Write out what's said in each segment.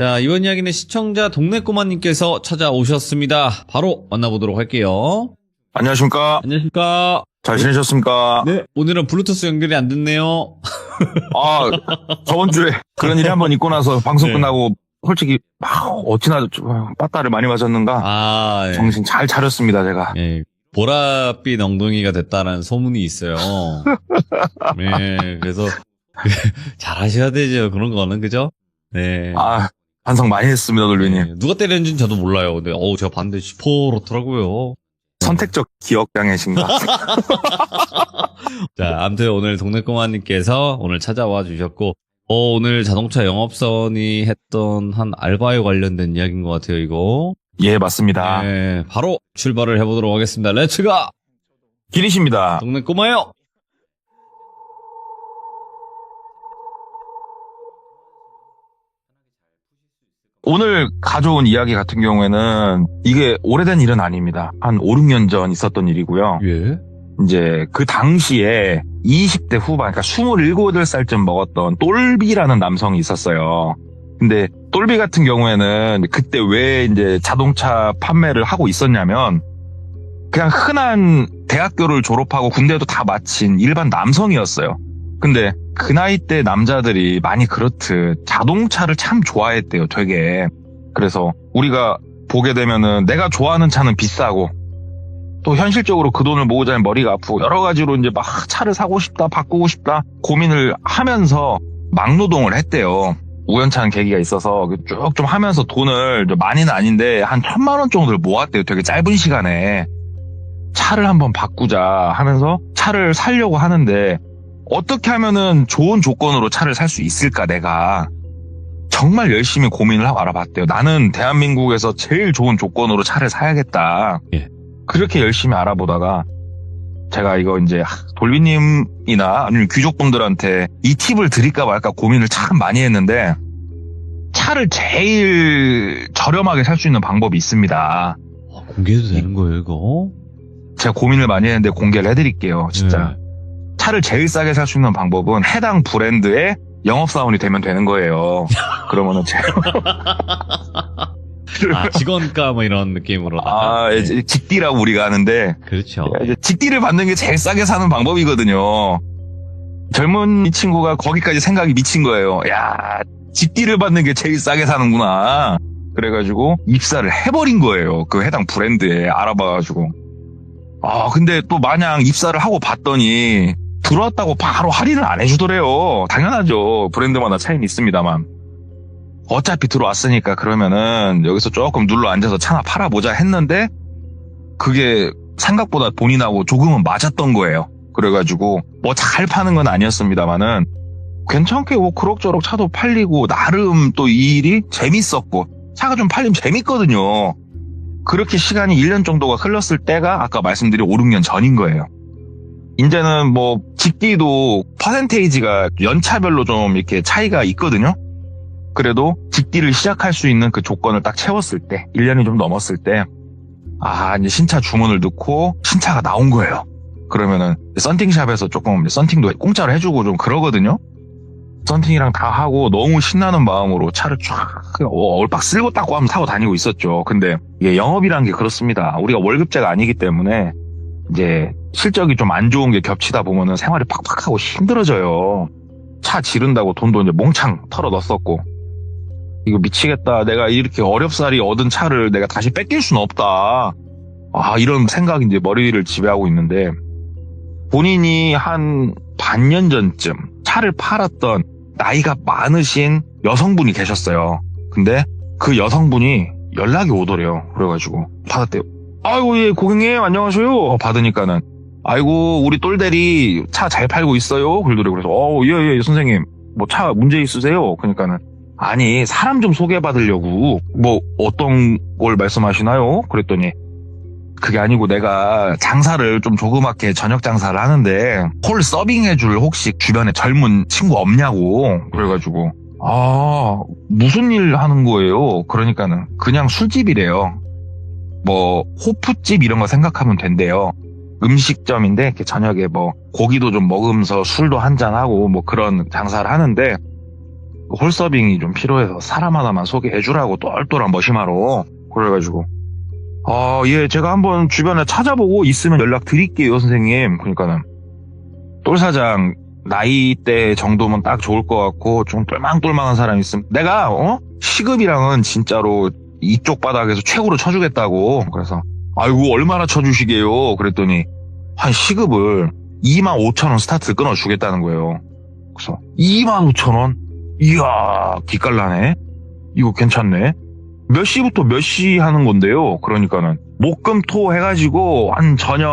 자, 이번 이야기는 시청자 동네꼬마님께서 찾아오셨습니다. 바로 만나보도록 할게요. 안녕하십니까. 안녕하십니까. 잘 지내셨습니까? 네, 오늘은 블루투스 연결이 안 됐네요. 아, 저번 주에 그런 일이 한번 있고 나서 방송 네. 끝나고 솔직히 어찌나 빠따를 많이 맞았는가. 아, 예. 정신 잘 차렸습니다, 제가. 예, 보랏빛 엉덩이가 됐다는 소문이 있어요. 네, 그래서 잘하셔야 되죠. 그런 거는, 그죠? 네. 반성 많이 했습니다, 돌비님. 네, 누가 때렸는지는 저도 몰라요. 근데 제가 봤는데 시퍼렇더라고요. 선택적 기억장애신가. 자, 아무튼 오늘 동네꼬마님께서 오늘 찾아와 주셨고, 오늘 자동차 영업사원이 했던 한 알바에 관련된 이야기인 것 같아요, 이거. 예, 맞습니다. 네, 바로 출발을 해보도록 하겠습니다. 렛츠가! 길이십니다. 동네꼬마요! 오늘 가져온 이야기 같은 경우에는 이게 오래된 일은 아닙니다. 한 5, 6년 전 있었던 일이고요. 예? 이제 그 당시에 20대 후반, 그러니까 27, 8살쯤 먹었던 똘비라는 남성이 있었어요. 근데 똘비 같은 경우에는 그때 왜 이제 자동차 판매를 하고 있었냐면 그냥 흔한 대학교를 졸업하고 군대도 다 마친 일반 남성이었어요. 근데 그 나이 때 남자들이 많이 그렇듯 자동차를 참 좋아했대요, 되게. 그래서 우리가 보게 되면은 내가 좋아하는 차는 비싸고 또 현실적으로 그 돈을 모으자니 머리가 아프고 여러 가지로 이제 막 차를 사고 싶다, 바꾸고 싶다 고민을 하면서 막노동을 했대요. 우연찮은 계기가 있어서 쭉 좀 하면서 돈을 많이는 아닌데 한 1,000만 원 정도를 모았대요. 되게 짧은 시간에. 차를 한번 바꾸자 하면서 차를 사려고 하는데 어떻게 하면은 좋은 조건으로 차를 살 수 있을까 내가. 정말 열심히 고민을 하고 알아봤대요. 나는 대한민국에서 제일 좋은 조건으로 차를 사야겠다. 예. 그렇게 열심히 알아보다가 제가 이거 이제 돌비님이나 아니면 귀족분들한테 이 팁을 드릴까 말까 고민을 참 많이 했는데 차를 제일 저렴하게 살 수 있는 방법이 있습니다. 공개해도 되는 거예요, 이거? 제가 고민을 많이 했는데 공개를 해드릴게요. 진짜. 네. 차를 제일 싸게 살 수 있는 방법은 해당 브랜드의 영업사원이 되면 되는 거예요. 그러면은 제가 직원가 뭐 이런 느낌으로. 이제 직디라고 우리가 하는데 그렇죠. 이제 직디를 받는 게 제일 싸게 사는 방법이거든요. 젊은 이 친구가 거기까지 생각이 미친 거예요. 야, 직디를 받는 게 제일 싸게 사는구나. 그래가지고 입사를 해버린 거예요. 그 해당 브랜드에 알아봐가지고. 근데 또 마냥 입사를 하고 봤더니 들어왔다고 바로 할인을 안 해주더래요. 당연하죠. 브랜드마다 차이는 있습니다만. 어차피 들어왔으니까 그러면은 여기서 조금 눌러 앉아서 차나 팔아보자 했는데 그게 생각보다 본인하고 조금은 맞았던 거예요. 그래가지고 뭐 잘 파는 건 아니었습니다만은 괜찮게 뭐 그럭저럭 차도 팔리고 나름 또 이 일이 재밌었고 차가 좀 팔리면 재밌거든요. 그렇게 시간이 1년 정도가 흘렀을 때가 아까 말씀드린 5, 6년 전인 거예요. 이제는 뭐 직디도 퍼센테이지가 연차별로 좀 이렇게 차이가 있거든요. 그래도 직디를 시작할 수 있는 그 조건을 딱 채웠을 때 1년이 좀 넘었을 때 이제 신차 주문을 넣고 신차가 나온 거예요. 그러면은 썬팅샵에서 조금 썬팅도 공짜로 해주고 좀 그러거든요. 썬팅이랑 다 하고 너무 신나는 마음으로 차를 쫙 얼빡 쓸고 닦고 하면 타고 다니고 있었죠. 근데 이게 영업이라는 게 그렇습니다. 우리가 월급제가 아니기 때문에 이제 실적이 좀 안 좋은 게 겹치다 보면은 생활이 팍팍하고 힘들어져요. 차 지른다고 돈도 이제 몽창 털어 넣었었고 이거 미치겠다. 내가 이렇게 어렵사리 얻은 차를 내가 다시 뺏길 수는 없다. 이런 생각이 이제 머리를 지배하고 있는데 본인이 한 반년 전쯤 차를 팔았던 나이가 많으신 여성분이 계셨어요. 근데 그 여성분이 연락이 오더래요. 그래가지고 받았대요. 아이고, 예, 고객님 안녕하세요. 받으니까는 아이고, 우리 똘대리 차 잘 팔고 있어요. 그러더래요. 그래서 예, 선생님 뭐 차 문제 있으세요? 그러니까는 아니, 사람 좀 소개받으려고 뭐 어떤 걸 말씀하시나요? 그랬더니 그게 아니고 내가 장사를 좀 조그맣게 저녁 장사를 하는데 홀 서빙해줄 혹시 주변에 젊은 친구 없냐고. 그래가지고 무슨 일 하는 거예요? 그러니까는 그냥 술집이래요. 뭐 호프집 이런 거 생각하면 된대요. 음식점인데 이렇게 저녁에 뭐 고기도 좀 먹으면서 술도 한잔하고 뭐 그런 장사를 하는데 홀서빙이 좀 필요해서 사람 하나만 소개해주라고 똘똘한 머시마로. 그래가지고 예, 제가 한번 주변에 찾아보고 있으면 연락드릴게요, 선생님. 그러니까는 똘사장 나이대 정도면 딱 좋을 것 같고 좀 똘망똘망한 사람 있으면 내가 시급이랑은 진짜로 이쪽 바닥에서 최고로 쳐주겠다고. 그래서 아이고 얼마나 쳐주시게요? 그랬더니 한 시급을 25,000원 스타트 끊어주겠다는 거예요. 그래서 25,000원? 이야 기깔나네. 이거 괜찮네. 몇 시부터 몇 시 하는 건데요. 그러니까는 목금토 해가지고 한 저녁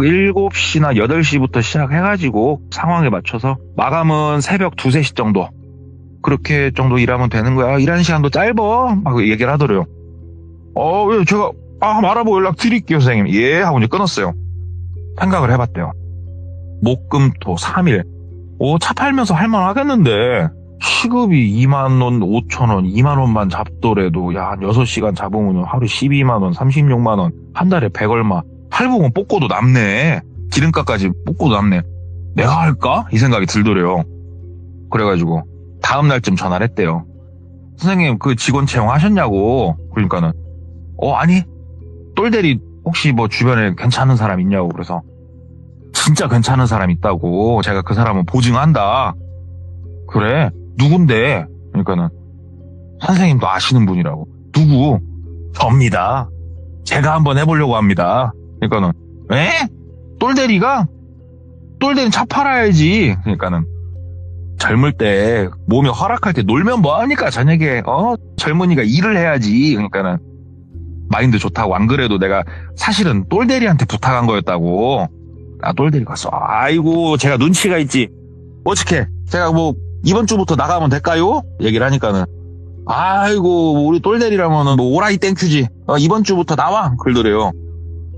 7시나 8시부터 시작해가지고 상황에 맞춰서 마감은 새벽 2, 3시 정도. 그렇게 정도 일하면 되는 거야. 일하는 시간도 짧어. 막 얘기를 하더래요. 왜 제가 한번 알아보고 연락 드릴게요, 선생님. 예 하고 이제 끊었어요. 생각을 해봤대요. 목금토 3일. 차 팔면서 할만하겠는데 시급이 2만 원, 5천 원, 2만 원만 잡더라도 한 6시간 잡으면 하루 12만 원, 36만 원, 한 달에 100 얼마. 할부금 뽑고도 남네. 기름값까지 뽑고도 남네. 내가 할까? 이 생각이 들더래요. 그래가지고 다음 날쯤 전화를 했대요. 선생님 그 직원 채용하셨냐고. 그러니까는 아니 똘대리 혹시 뭐 주변에 괜찮은 사람 있냐고. 그래서 진짜 괜찮은 사람 있다고. 제가 그 사람은 보증한다. 그래 누군데? 그러니까는 선생님도 아시는 분이라고. 누구? 접니다. 제가 한번 해보려고 합니다. 그러니까는 똘대리가? 똘대리는 차 팔아야지. 그러니까는 젊을 때 몸이 허락할 때 놀면 뭐하니까 저녁에 젊은이가 일을 해야지. 그러니까는 마인드 좋다고. 안 그래도 내가 사실은 똘대리한테 부탁한 거였다고. 똘대리가 왔어. 아이고 제가 눈치가 있지. 어떻게 제가 뭐 이번 주부터 나가면 될까요? 얘기를 하니까는 아이고 우리 똘대리라면은 뭐 오라이 땡큐지. 이번 주부터 나와. 그러더래요.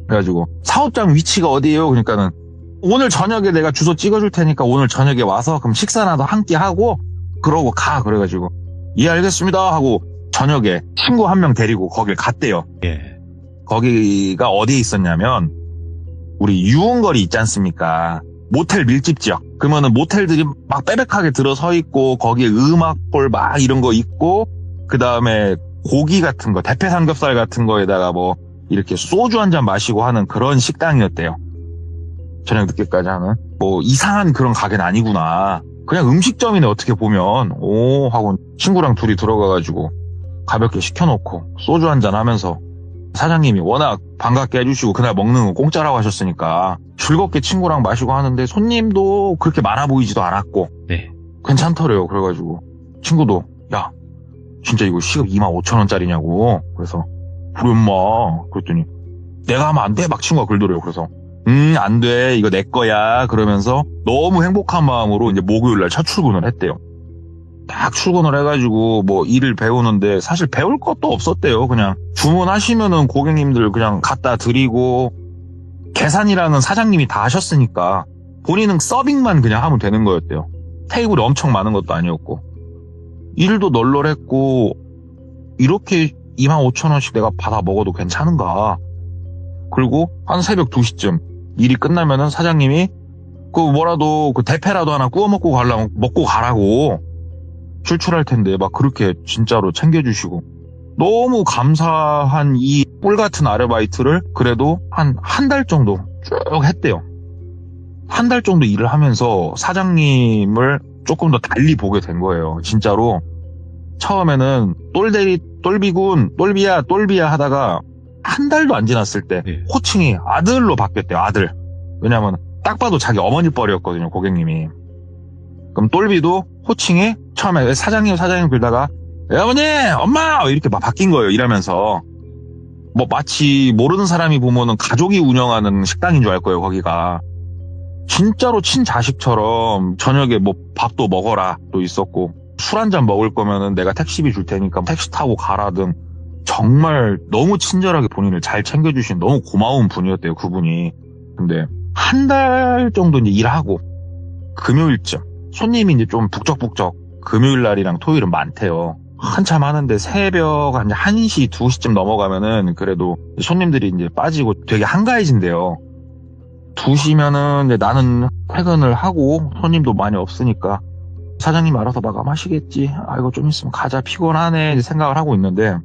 그래가지고 사업장 위치가 어디예요? 그러니까는 오늘 저녁에 내가 주소 찍어줄 테니까 오늘 저녁에 와서 그럼 식사나도 함께 하고 그러고 가. 그래가지고 예 알겠습니다 하고 저녁에 친구 한 명 데리고 거길 갔대요. 예. 거기가 어디에 있었냐면 우리 유흥거리 있지 않습니까? 모텔 밀집 지역. 그러면은 모텔들이 막 빼백하게 들어서 있고 거기에 음악볼 막 이런 거 있고 그 다음에 고기 같은 거, 대패 삼겹살 같은 거에다가 뭐 이렇게 소주 한 잔 마시고 하는 그런 식당이었대요. 저녁 늦게까지 하는. 뭐 이상한 그런 가게는 아니구나. 그냥 음식점이네 어떻게 보면. 하고 친구랑 둘이 들어가가지고 가볍게 시켜놓고 소주 한 잔 하면서 사장님이 워낙 반갑게 해주시고 그날 먹는 거 공짜라고 하셨으니까 즐겁게 친구랑 마시고 하는데 손님도 그렇게 많아 보이지도 않았고 네. 괜찮더래요. 그래가지고 친구도 야 진짜 이거 시급 25,000원짜리냐고. 그래서 그래 엄마. 그랬더니 내가 하면 안 돼? 막 친구가 그러더래요. 그래서 안 돼. 이거 내 거야. 그러면서 너무 행복한 마음으로 이제 목요일날 첫 출근을 했대요. 딱 출근을 해가지고 뭐 일을 배우는데 사실 배울 것도 없었대요. 그냥 주문하시면은 고객님들 그냥 갖다 드리고 계산이라는 사장님이 다 하셨으니까 본인은 서빙만 그냥 하면 되는 거였대요. 테이블이 엄청 많은 것도 아니었고 일도 널널했고 이렇게 25,000원씩 내가 받아 먹어도 괜찮은가. 그리고 한 새벽 2시쯤 일이 끝나면은 사장님이 그 뭐라도 그 대패라도 하나 구워 먹고 가려면 먹고 가라고. 출출할 텐데 막 그렇게 진짜로 챙겨주시고 너무 감사한 이 꿀 같은 아르바이트를 그래도 한 달 정도 쭉 했대요. 한 달 정도 일을 하면서 사장님을 조금 더 달리 보게 된 거예요. 진짜로 처음에는 똘대리, 똘비군, 똘비야 하다가 한 달도 안 지났을 때 호칭이 아들로 바뀌었대요. 아들. 왜냐면 딱 봐도 자기 어머니 뻘이었거든요. 고객님이. 그럼 똘비도 호칭이 처음에 사장님 그러다가 어머니 엄마 이렇게 막 바뀐 거예요. 일하면서 뭐 마치 모르는 사람이 보면은 가족이 운영하는 식당인 줄 알 거예요. 거기가 진짜로 친자식처럼 저녁에 뭐 밥도 먹어라 또 있었고 술 한 잔 먹을 거면은 내가 택시비 줄 테니까 택시 타고 가라 등 정말 너무 친절하게 본인을 잘 챙겨주신 너무 고마운 분이었대요. 그분이. 근데 한 달 정도 이제 일하고 금요일쯤 손님이 이제 좀 북적북적 금요일 날이랑 토요일은 많대요. 한참 하는데 새벽 한 1시, 2시쯤 넘어가면은 그래도 손님들이 이제 빠지고 되게 한가해진대요. 2시면은 이제 나는 퇴근을 하고 손님도 많이 없으니까 사장님이 알아서 마감하시겠지. 이거 좀 있으면 가자. 피곤하네. 이제 생각을 하고 있는데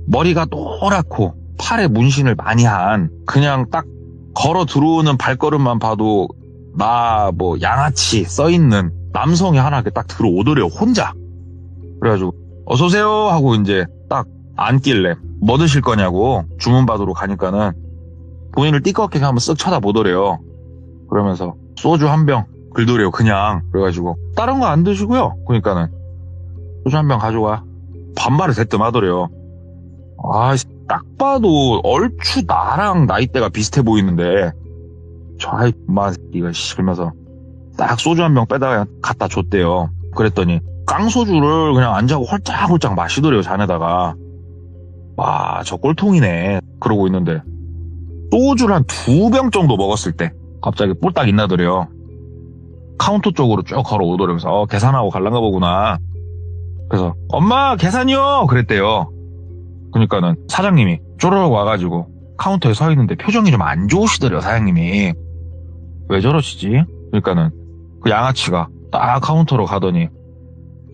머리가 노랗고 팔에 문신을 많이 한 그냥 딱 걸어 들어오는 발걸음만 봐도 나 뭐 양아치 써있는 남성이 하나 이렇게 딱 들어오더래요. 혼자. 그래가지고 어서오세요 하고 이제 딱 앉길래 뭐 드실 거냐고 주문 받으러 가니까는 본인을 띠껍게 한번 쓱 쳐다보더래요. 그러면서 소주 한 병 글더래요. 그냥. 그래가지고 다른 거 안 드시고요. 그러니까는 소주 한 병 가져와. 반말을 대뜸 하더래요. 딱 봐도 얼추 나랑 나이대가 비슷해 보이는데 아이 마 이거 그러면서 딱 소주 한 병 빼다가 갖다 줬대요. 그랬더니 깡소주를 그냥 안 자고 홀짝홀짝 마시더래요. 잔에다가. 와, 저 꼴통이네. 그러고 있는데 소주를 한 2병 정도 먹었을 때 갑자기 뿔딱 있나더래요. 카운터 쪽으로 쭉 걸어오더라면서 계산하고 갈란가 보구나. 그래서 엄마 계산이요 그랬대요. 그러니까는 사장님이 쪼르륵 와가지고 카운터에 서 있는데 표정이 좀 안 좋으시더래요. 사장님이 왜 저러시지? 그러니까는 그 양아치가 딱 카운터로 가더니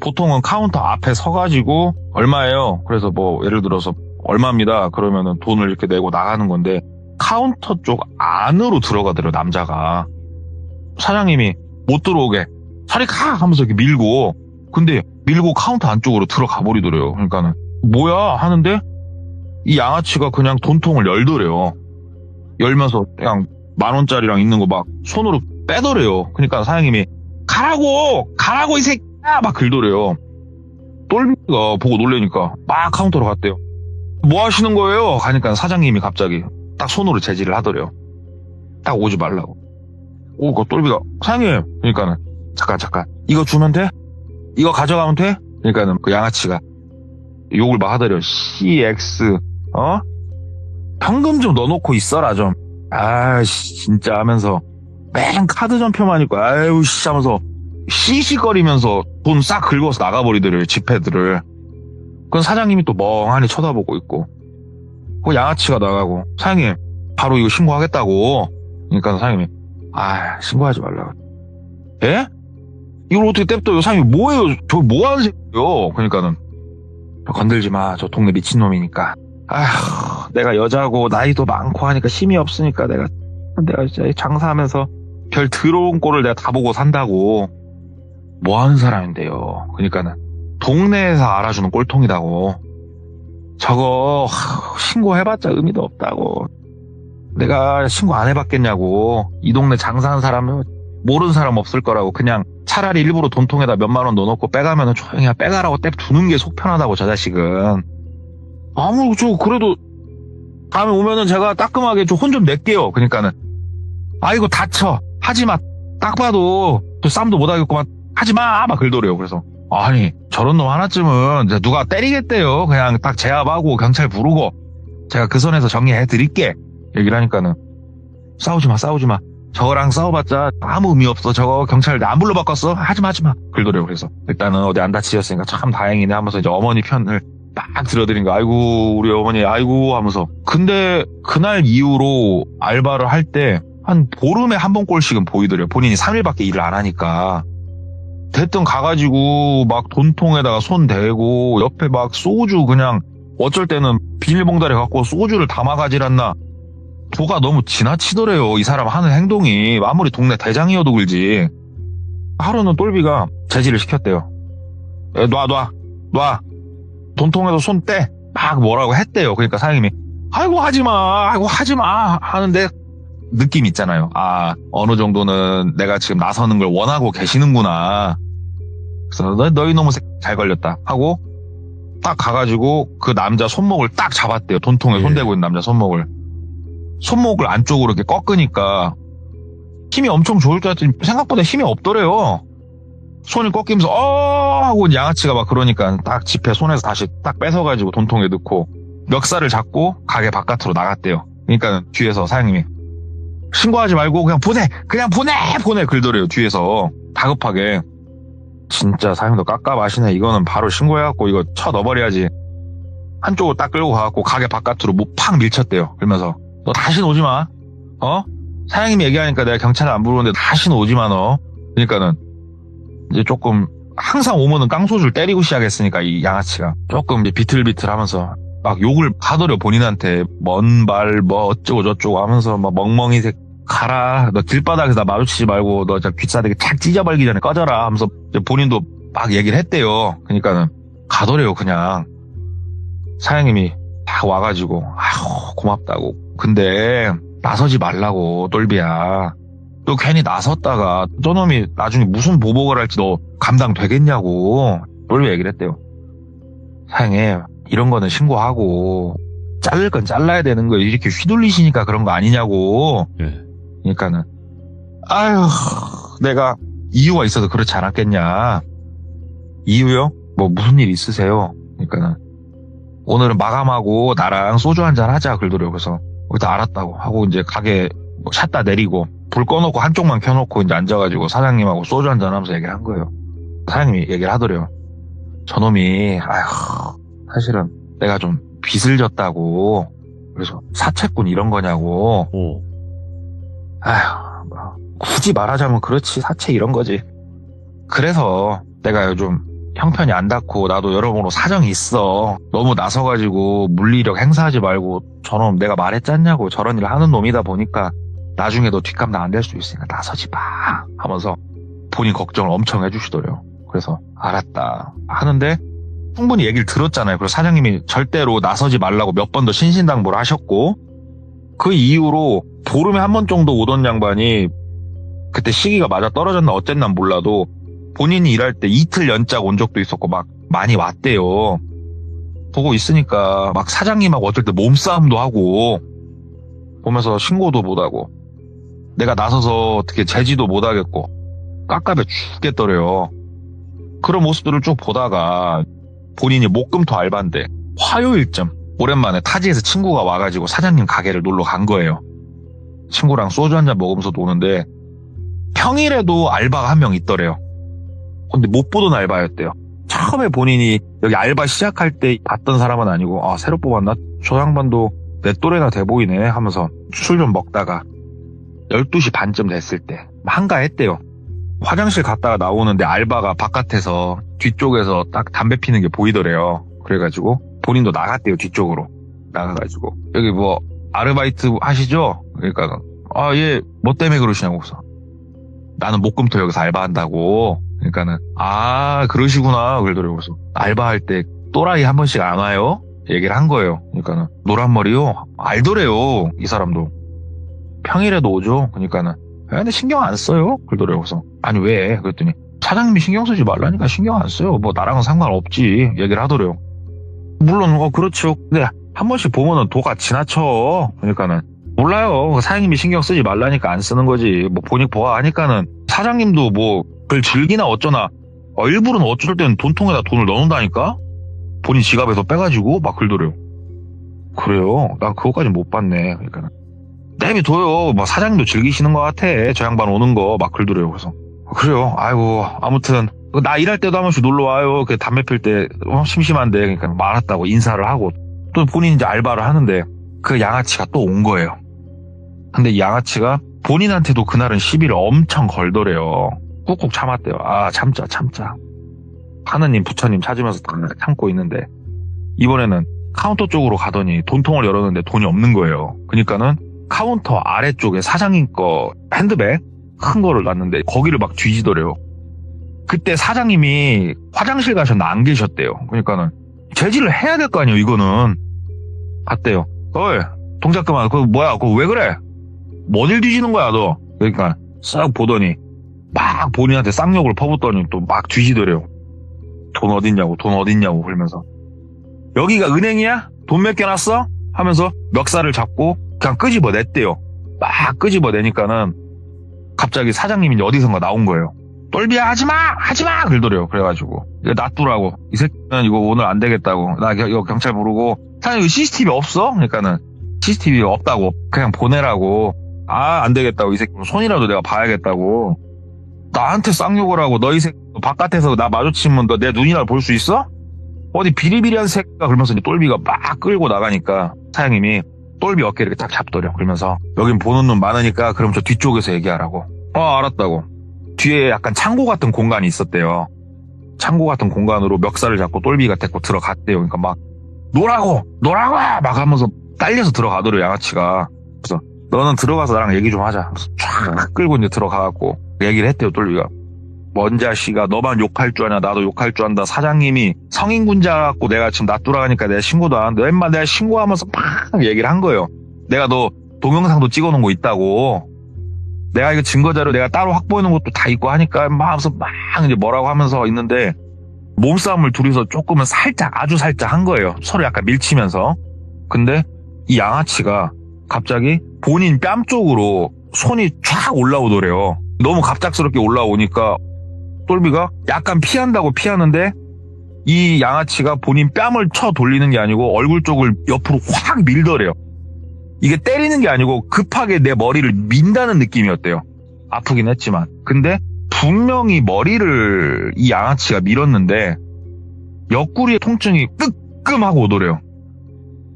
보통은 카운터 앞에 서가지고 얼마예요? 그래서 뭐 예를 들어서 얼마입니다. 그러면은 돈을 이렇게 내고 나가는 건데 카운터 쪽 안으로 들어가더래요. 남자가. 사장님이 못 들어오게 저리 가 하면서 이렇게 밀고 근데 밀고 카운터 안쪽으로 들어가 버리더래요. 그러니까는 뭐야 하는데 이 양아치가 그냥 돈통을 열더래요. 열면서 그냥 10,000원짜리랑 있는 거 막 손으로 빼더래요. 그러니까 사장님이 가라고 이 새끼야 막 긁더래요. 똘비가 보고 놀래니까 막 카운터로 갔대요. 뭐 하시는 거예요? 가니까 사장님이 갑자기 딱 손으로 제지를 하더래요. 딱 오지 말라고. 그 똘비가 사장님 그러니까는 잠깐 이거 주면 돼? 이거 가져가면 돼? 그러니까는 그 양아치가 욕을 막 하더래요. CX 현금 좀 넣어놓고 있어라 좀. 진짜 하면서 맨 카드 전표만 있고 아유 씨 하면서 씩씩거리면서 돈 싹 긁어서 나가버리더래요. 지폐들을. 그건 사장님이 또 멍하니 쳐다보고 있고 그 양아치가 나가고 사장님 바로 이거 신고하겠다고. 그러니까 사장님이 신고하지 말라고. 예? 이걸 어떻게 냅둬요? 사장님 뭐예요? 저 뭐하는 새끼예요? 그러니까는 건들지 마. 저 동네 미친놈이니까. 내가 여자고 나이도 많고 하니까 힘이 없으니까 내가 진짜 장사하면서 별 더러운 꼴을 내가 다 보고 산다고. 뭐 하는 사람인데요. 그러니까는 동네에서 알아주는 꼴통이다고. 저거 신고해봤자 의미도 없다고. 내가 신고 안 해봤겠냐고. 이 동네 장사하는 사람은 모르는 사람 없을 거라고. 그냥 차라리 일부러 돈통에다 몇만 원 넣어놓고 빼가면은 조용히 빼가라고 떼 두는 게 속 편하다고. 저 자식은. 저 그래도 다음에 오면은 제가 따끔하게 좀 혼 좀 낼게요. 그러니까는 이거 다쳐 하지마. 딱 봐도 또 싸움도 못하겠구만. 하지마 막 긁더래요. 그래서 저런 놈 하나쯤은 누가 때리겠대요. 그냥 딱 제압하고 경찰 부르고 제가 그 선에서 정리해 드릴게 얘기를 하니까는 싸우지마 저거랑 싸워봤자 아무 의미 없어. 저거 경찰 안 불러 바꿨어. 하지마 긁더래요. 그래서 일단은 어디 안 다치셨으니까 참 다행이네 하면서 이제 어머니 편을 딱 들어드린 거. 아이고 우리 어머니 아이고 하면서. 근데 그날 이후로 알바를 할 때 한 보름에 한 번 꼴씩은 보이더래요. 본인이 3일밖에 일을 안 하니까. 대뜸 가가지고 막 돈통에다가 손 대고 옆에 막 소주 그냥 어쩔 때는 비닐봉다리 갖고 소주를 담아가질 않나. 도가 너무 지나치더래요. 이 사람 하는 행동이. 아무리 동네 대장이어도 그러지. 하루는 똘비가 제지를 시켰대요. 놔. 돈통에서 손 떼. 막 뭐라고 했대요. 그러니까 사장님이 아이고 하지마 하는데 느낌 있잖아요. 어느 정도는 내가 지금 나서는 걸 원하고 계시는구나. 그래서 너희 놈의 새끼 잘 걸렸다 하고 딱 가가지고 그 남자 손목을 딱 잡았대요. 돈통에 손 대고 있는 남자 손목을 안쪽으로 이렇게 꺾으니까 힘이 엄청 좋을 줄 알았더니 생각보다 힘이 없더래요. 손이 꺾이면서 하고 양아치가 막 그러니까 딱 지폐 손에서 다시 딱 뺏어가지고 돈통에 넣고 멱살을 잡고 가게 바깥으로 나갔대요. 그러니까 뒤에서 사장님이 신고하지 말고 그냥 보내 긁더래요. 뒤에서 다급하게. 진짜 사장님도 깝깝하시네. 이거는 바로 신고해갖고 이거 쳐 넣어버려야지. 한쪽으로 딱 끌고 가갖고 가게 바깥으로 팍 밀쳤대요. 그러면서 너 다시는 오지마. 사장님이 얘기하니까 내가 경찰을 안 부르는데 다시는 오지마 너. 그러니까는 이제 조금 항상 오면은 깡소주를 때리고 시작했으니까 이 양아치가 조금 이제 비틀비틀하면서 막 욕을 하더려 본인한테 먼 발 뭐 어쩌고 저쩌고 하면서 막 멍멍이 새 가라 너 길바닥에서 나 마주치지 말고 너 진짜 귀싸대기 착 찢어버리기 전에 꺼져라 하면서 이제 본인도 막 얘기를 했대요. 그러니까는 가더래요. 그냥 사장님이 딱 와가지고 아휴 고맙다고 근데 나서지 말라고 똘비야 또 괜히 나섰다가 저놈이 나중에 무슨 보복을 할지 너 감당되겠냐고 똘비 얘기를 했대요. 사장님 이런 거는 신고하고 자를 건 잘라야 되는 거 이렇게 휘둘리시니까 그런 거 아니냐고. 예. 그러니까는 아휴 내가 이유가 있어서 그렇지 않았겠냐. 이유요? 뭐 무슨 일 있으세요? 그러니까는 오늘은 마감하고 나랑 소주 한잔 하자 그러더래요. 그래서 거기다 알았다고 하고 이제 가게 뭐 샷다 내리고 불 꺼놓고 한쪽만 켜놓고 이제 앉아가지고 사장님하고 소주 한잔 하면서 얘기를 한 거예요. 사장님이 얘기를 하더래요. 저놈이 아휴 사실은 내가 좀 빚을 졌다고 그래서 사채꾼 이런 거냐고. 오. 아휴 뭐 굳이 말하자면 그렇지 사채 이런 거지. 그래서 내가 요즘 형편이 안 닿고 나도 여러모로 사정이 있어. 너무 나서가지고 물리력 행사하지 말고 저놈 내가 말했잖냐고 저런 일 하는 놈이다 보니까 나중에도 뒷감 나 안 될 수 있으니까 나서지 마 하면서 본인 걱정을 엄청 해주시더래요. 그래서 알았다 하는데 충분히 얘기를 들었잖아요. 그래서 사장님이 절대로 나서지 말라고 몇 번 더 신신당부를 하셨고 그 이후로 보름에 한 번 정도 오던 양반이 그때 시기가 맞아 떨어졌나 어쨌나 몰라도 본인이 일할 때 이틀 연짝 온 적도 있었고 막 많이 왔대요. 보고 있으니까 막 사장님하고 어쩔 때 몸싸움도 하고 보면서 신고도 못하고 내가 나서서 어떻게 제지도 못하겠고 깝깝해 죽겠더래요. 그런 모습들을 쭉 보다가 본인이 목금토 알바인데 화요일쯤 오랜만에 타지에서 친구가 와가지고 사장님 가게를 놀러 간 거예요. 친구랑 소주 한잔 먹으면서 노는데 평일에도 알바가 한 명 있더래요. 근데 못 보던 알바였대요. 처음에 본인이 여기 알바 시작할 때 봤던 사람은 아니고 아 새로 뽑았나? 저 양반도 내 또래나 돼 보이네 하면서 술 좀 먹다가 12시 반쯤 됐을 때 한가했대요. 화장실 갔다가 나오는데 알바가 바깥에서 뒤쪽에서 딱 담배 피는 게 보이더래요. 그래가지고 본인도 나갔대요. 뒤쪽으로 나가가지고 여기 뭐 아르바이트 하시죠? 그러니까 아 예 뭐 때문에 그러시냐고 그래서 나는 목금토 여기서 알바한다고. 그러니까는 아 그러시구나 그러더라고요. 그래서 알바할 때 또라이 한 번씩 안 와요? 얘기를 한 거예요. 그러니까는 노란머리요? 알더래요. 이 사람도 평일에도 오죠. 그러니까는 근데 신경 안 써요? 그러더라고요. 그래서 아니 왜? 그랬더니 사장님이 신경 쓰지 말라니까 신경 안 써요. 뭐 나랑은 상관없지 얘기를 하더래요. 물론 그렇죠. 근데 한 번씩 보면은 도가 지나쳐. 그러니까는 몰라요. 사장님이 신경 쓰지 말라니까 안 쓰는 거지. 뭐 보니 보아 하니까는 사장님도 뭐 그걸 즐기나 어쩌나 일부러는 어쩔 때는 돈통에다 돈을 넣는다니까? 본인 지갑에서 빼가지고 막 그러더래요. 그래요? 난 그거까지 못 봤네. 그러니까 내비둬요. 뭐 사장님도 즐기시는 것 같아. 저 양반 오는 거 막 그러더래요. 그래서 그래요. 아이고 아무튼 나 일할 때도 한 번씩 놀러 와요. 그 담배 필 때 심심한데 그러니까 말았다고 인사를 하고 또 본인이 이제 알바를 하는데 그 양아치가 또 온 거예요. 근데 이 양아치가 본인한테도 그날은 시비를 엄청 걸더래요. 꾹꾹 참았대요. 아 참자. 하느님 부처님 찾으면서 참고 있는데 이번에는 카운터 쪽으로 가더니 돈통을 열었는데 돈이 없는 거예요. 그러니까는 카운터 아래쪽에 사장님 거 핸드백 큰 거를 놨는데 거기를 막 뒤지더래요. 그때 사장님이 화장실 가셨나 안 계셨대요. 그러니까는 제지를 해야 될 거 아니에요. 이거는 갔대요. 어이 동작 그만. 그거 뭐야? 그거 왜 그래? 뭐 어딜 뒤지는 거야 너? 그러니까 싹 보더니 막 본인한테 쌍욕을 퍼붓더니 또 막 뒤지더래요. 돈 어딨냐고 그러면서 여기가 은행이야? 돈 몇 개 놨어? 하면서 멱살을 잡고 그냥 끄집어냈대요. 막 끄집어내니까는 갑자기 사장님이 어디선가 나온 거예요. 똘비야 하지마 그러더래요. 그래가지고 이거 놔두라고. 이 새끼는 이거 오늘 안 되겠다고. 나 이거 경찰 부르고 사장님 이거 CCTV 없어? 그러니까는 CCTV 없다고. 그냥 보내라고. 아 안 되겠다고. 이 새끼 손이라도 내가 봐야겠다고. 나한테 쌍욕을 하고 너 이 새끼 바깥에서 나 마주치면 너 내 눈이나 볼 수 있어? 어디 비리비리한 새끼가 그러면서 이제 똘비가 막 끌고 나가니까 사장님이 똘비 어깨를 이렇게 딱 잡더래요. 그러면서 여긴 보는 눈 많으니까 그럼 저 뒤쪽에서 얘기하라고. 알았다고. 뒤에 약간 창고 같은 공간이 있었대요. 창고 같은 공간으로 멱살을 잡고 똘비가 데리고 들어갔대요. 그러니까 막 노라고 막 하면서 딸려서 들어가더래요, 양아치가. 그래서 너는 들어가서 나랑 얘기 좀 하자. 그래서 쫙 끌고 이제 들어가갖고 얘기를 했대요, 똘비가. 뭔 자식아, 너만 욕할 줄 아냐, 나도 욕할 줄 안다. 사장님이 성인군자 갖고 내가 지금 놔두라니까 내가 신고도 안 한다. 웬만 내가 신고하면서 막 얘기를 한 거예요. 내가 너 동영상도 찍어놓은 거 있다고. 내가 이거 증거자료 내가 따로 확보해놓은 것도 다 있고 하니까 막 하면서 막 이제 뭐라고 하면서 있는데 몸싸움을 둘이서 조금은 살짝, 아주 살짝 한 거예요. 서로 약간 밀치면서. 근데 이 양아치가 갑자기 본인 뺨 쪽으로 손이 쫙 올라오더래요. 너무 갑작스럽게 올라오니까 똘비가 약간 피한다고 피하는데 이 양아치가 본인 뺨을 쳐 돌리는 게 아니고 얼굴 쪽을 옆으로 확 밀더래요. 이게 때리는 게 아니고 급하게 내 머리를 민다는 느낌이었대요. 아프긴 했지만. 근데 분명히 머리를 이 양아치가 밀었는데 옆구리의 통증이 뜨끔하고 오더래요.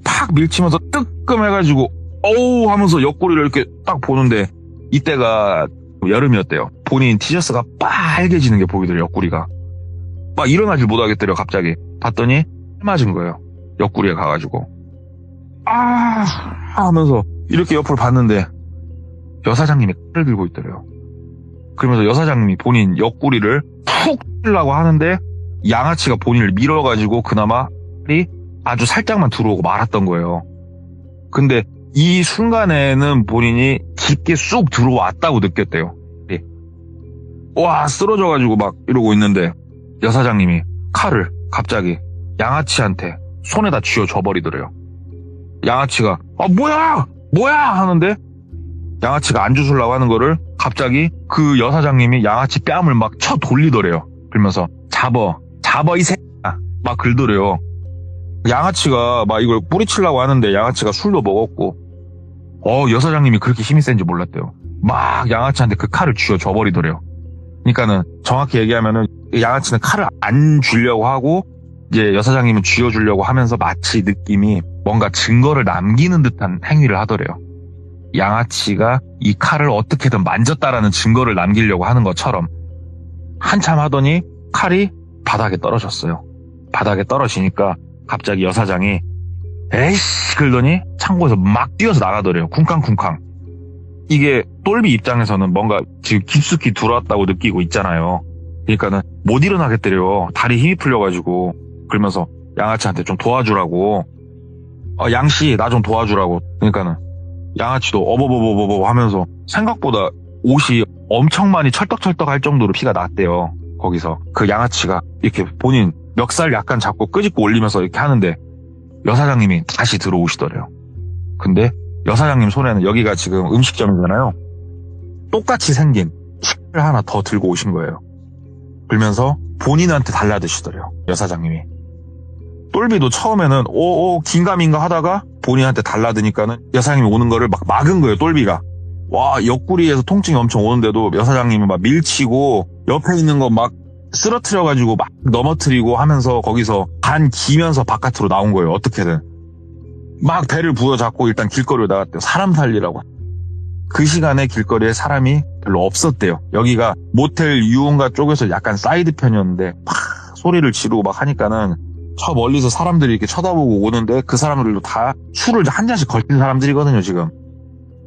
팍 밀치면서 뜨끔해가지고 어우 하면서 옆구리를 이렇게 딱 보는데 이때가 여름이었대요. 본인 티셔츠가 빨개지는 게 보이더래요. 옆구리가. 막 일어나질 못하겠더래요. 갑자기. 봤더니 맞은 거예요. 옆구리에 가가지고. 아 하면서 이렇게 옆을 봤는데 여사장님이 칼을 들고 있더래요. 그러면서 여사장님이 본인 옆구리를 푹 찌려고 하는데 양아치가 본인을 밀어가지고 그나마 칼이 아주 살짝만 들어오고 말았던 거예요. 근데 이 순간에는 본인이 깊게 쑥 들어왔다고 느꼈대요. 와 쓰러져가지고 막 이러고 있는데 여사장님이 칼을 갑자기 양아치한테 손에다 쥐어줘 버리더래요. 양아치가 뭐야 하는데 양아치가 안 주술라고 하는 거를 갑자기 그 여사장님이 양아치 뺨을 막 쳐 돌리더래요. 그러면서 잡어 이 새끼야 막 긁더래요. 양아치가 막 이걸 뿌리치려고 하는데 양아치가 술도 먹었고 여사장님이 그렇게 힘이 센지 몰랐대요. 막 양아치한테 그 칼을 쥐어줘 버리더래요. 그러니까는 정확히 얘기하면은 양아치는 칼을 안 주려고 하고 이제 여사장님은 쥐어주려고 하면서 마치 느낌이 뭔가 증거를 남기는 듯한 행위를 하더래요. 양아치가 이 칼을 어떻게든 만졌다라는 증거를 남기려고 하는 것처럼 한참 하더니 칼이 바닥에 떨어졌어요. 바닥에 떨어지니까 갑자기 여사장이 에이씨 그러더니 창고에서 막 뛰어서 나가더래요. 쿵쾅쿵쾅. 이게 똘비 입장에서는 뭔가 지금 깊숙이 들어왔다고 느끼고 있잖아요. 그러니까는 못 일어나겠대요. 다리 힘이 풀려가지고. 그러면서 양아치한테 좀 도와주라고. 양씨 나 좀 도와주라고. 그러니까는 양아치도 어버버버버버 하면서 생각보다 옷이 엄청 많이 철떡철떡 할 정도로 피가 났대요. 거기서 그 양아치가 이렇게 본인 멱살 약간 잡고 끄집고 올리면서 이렇게 하는데 여사장님이 다시 들어오시더래요. 근데 여사장님 손에는 여기가 지금 음식점이잖아요. 똑같이 생긴 식을 하나 더 들고 오신 거예요. 그러면서 본인한테 달라드시더래요. 여사장님이. 똘비도 처음에는 긴가민가 하다가 본인한테 달라드니까는 여사장님이 오는 거를 막 막은 거예요. 똘비가. 와 옆구리에서 통증이 엄청 오는데도 여사장님이 막 밀치고 옆에 있는 거 막 쓰러뜨려가지고 막 넘어뜨리고 하면서 거기서 반 기면서 바깥으로 나온 거예요. 어떻게든. 막 배를 부여잡고 일단 길거리로 나갔대요. 사람 살리라고. 그 시간에 길거리에 사람이 별로 없었대요. 여기가 모텔 유흥가 쪽에서 약간 사이드 편이었는데 막 소리를 지르고 막 하니까는 저 멀리서 사람들이 이렇게 쳐다보고 오는데 그 사람들도 다 술을 한 잔씩 걸친 사람들이거든요, 지금.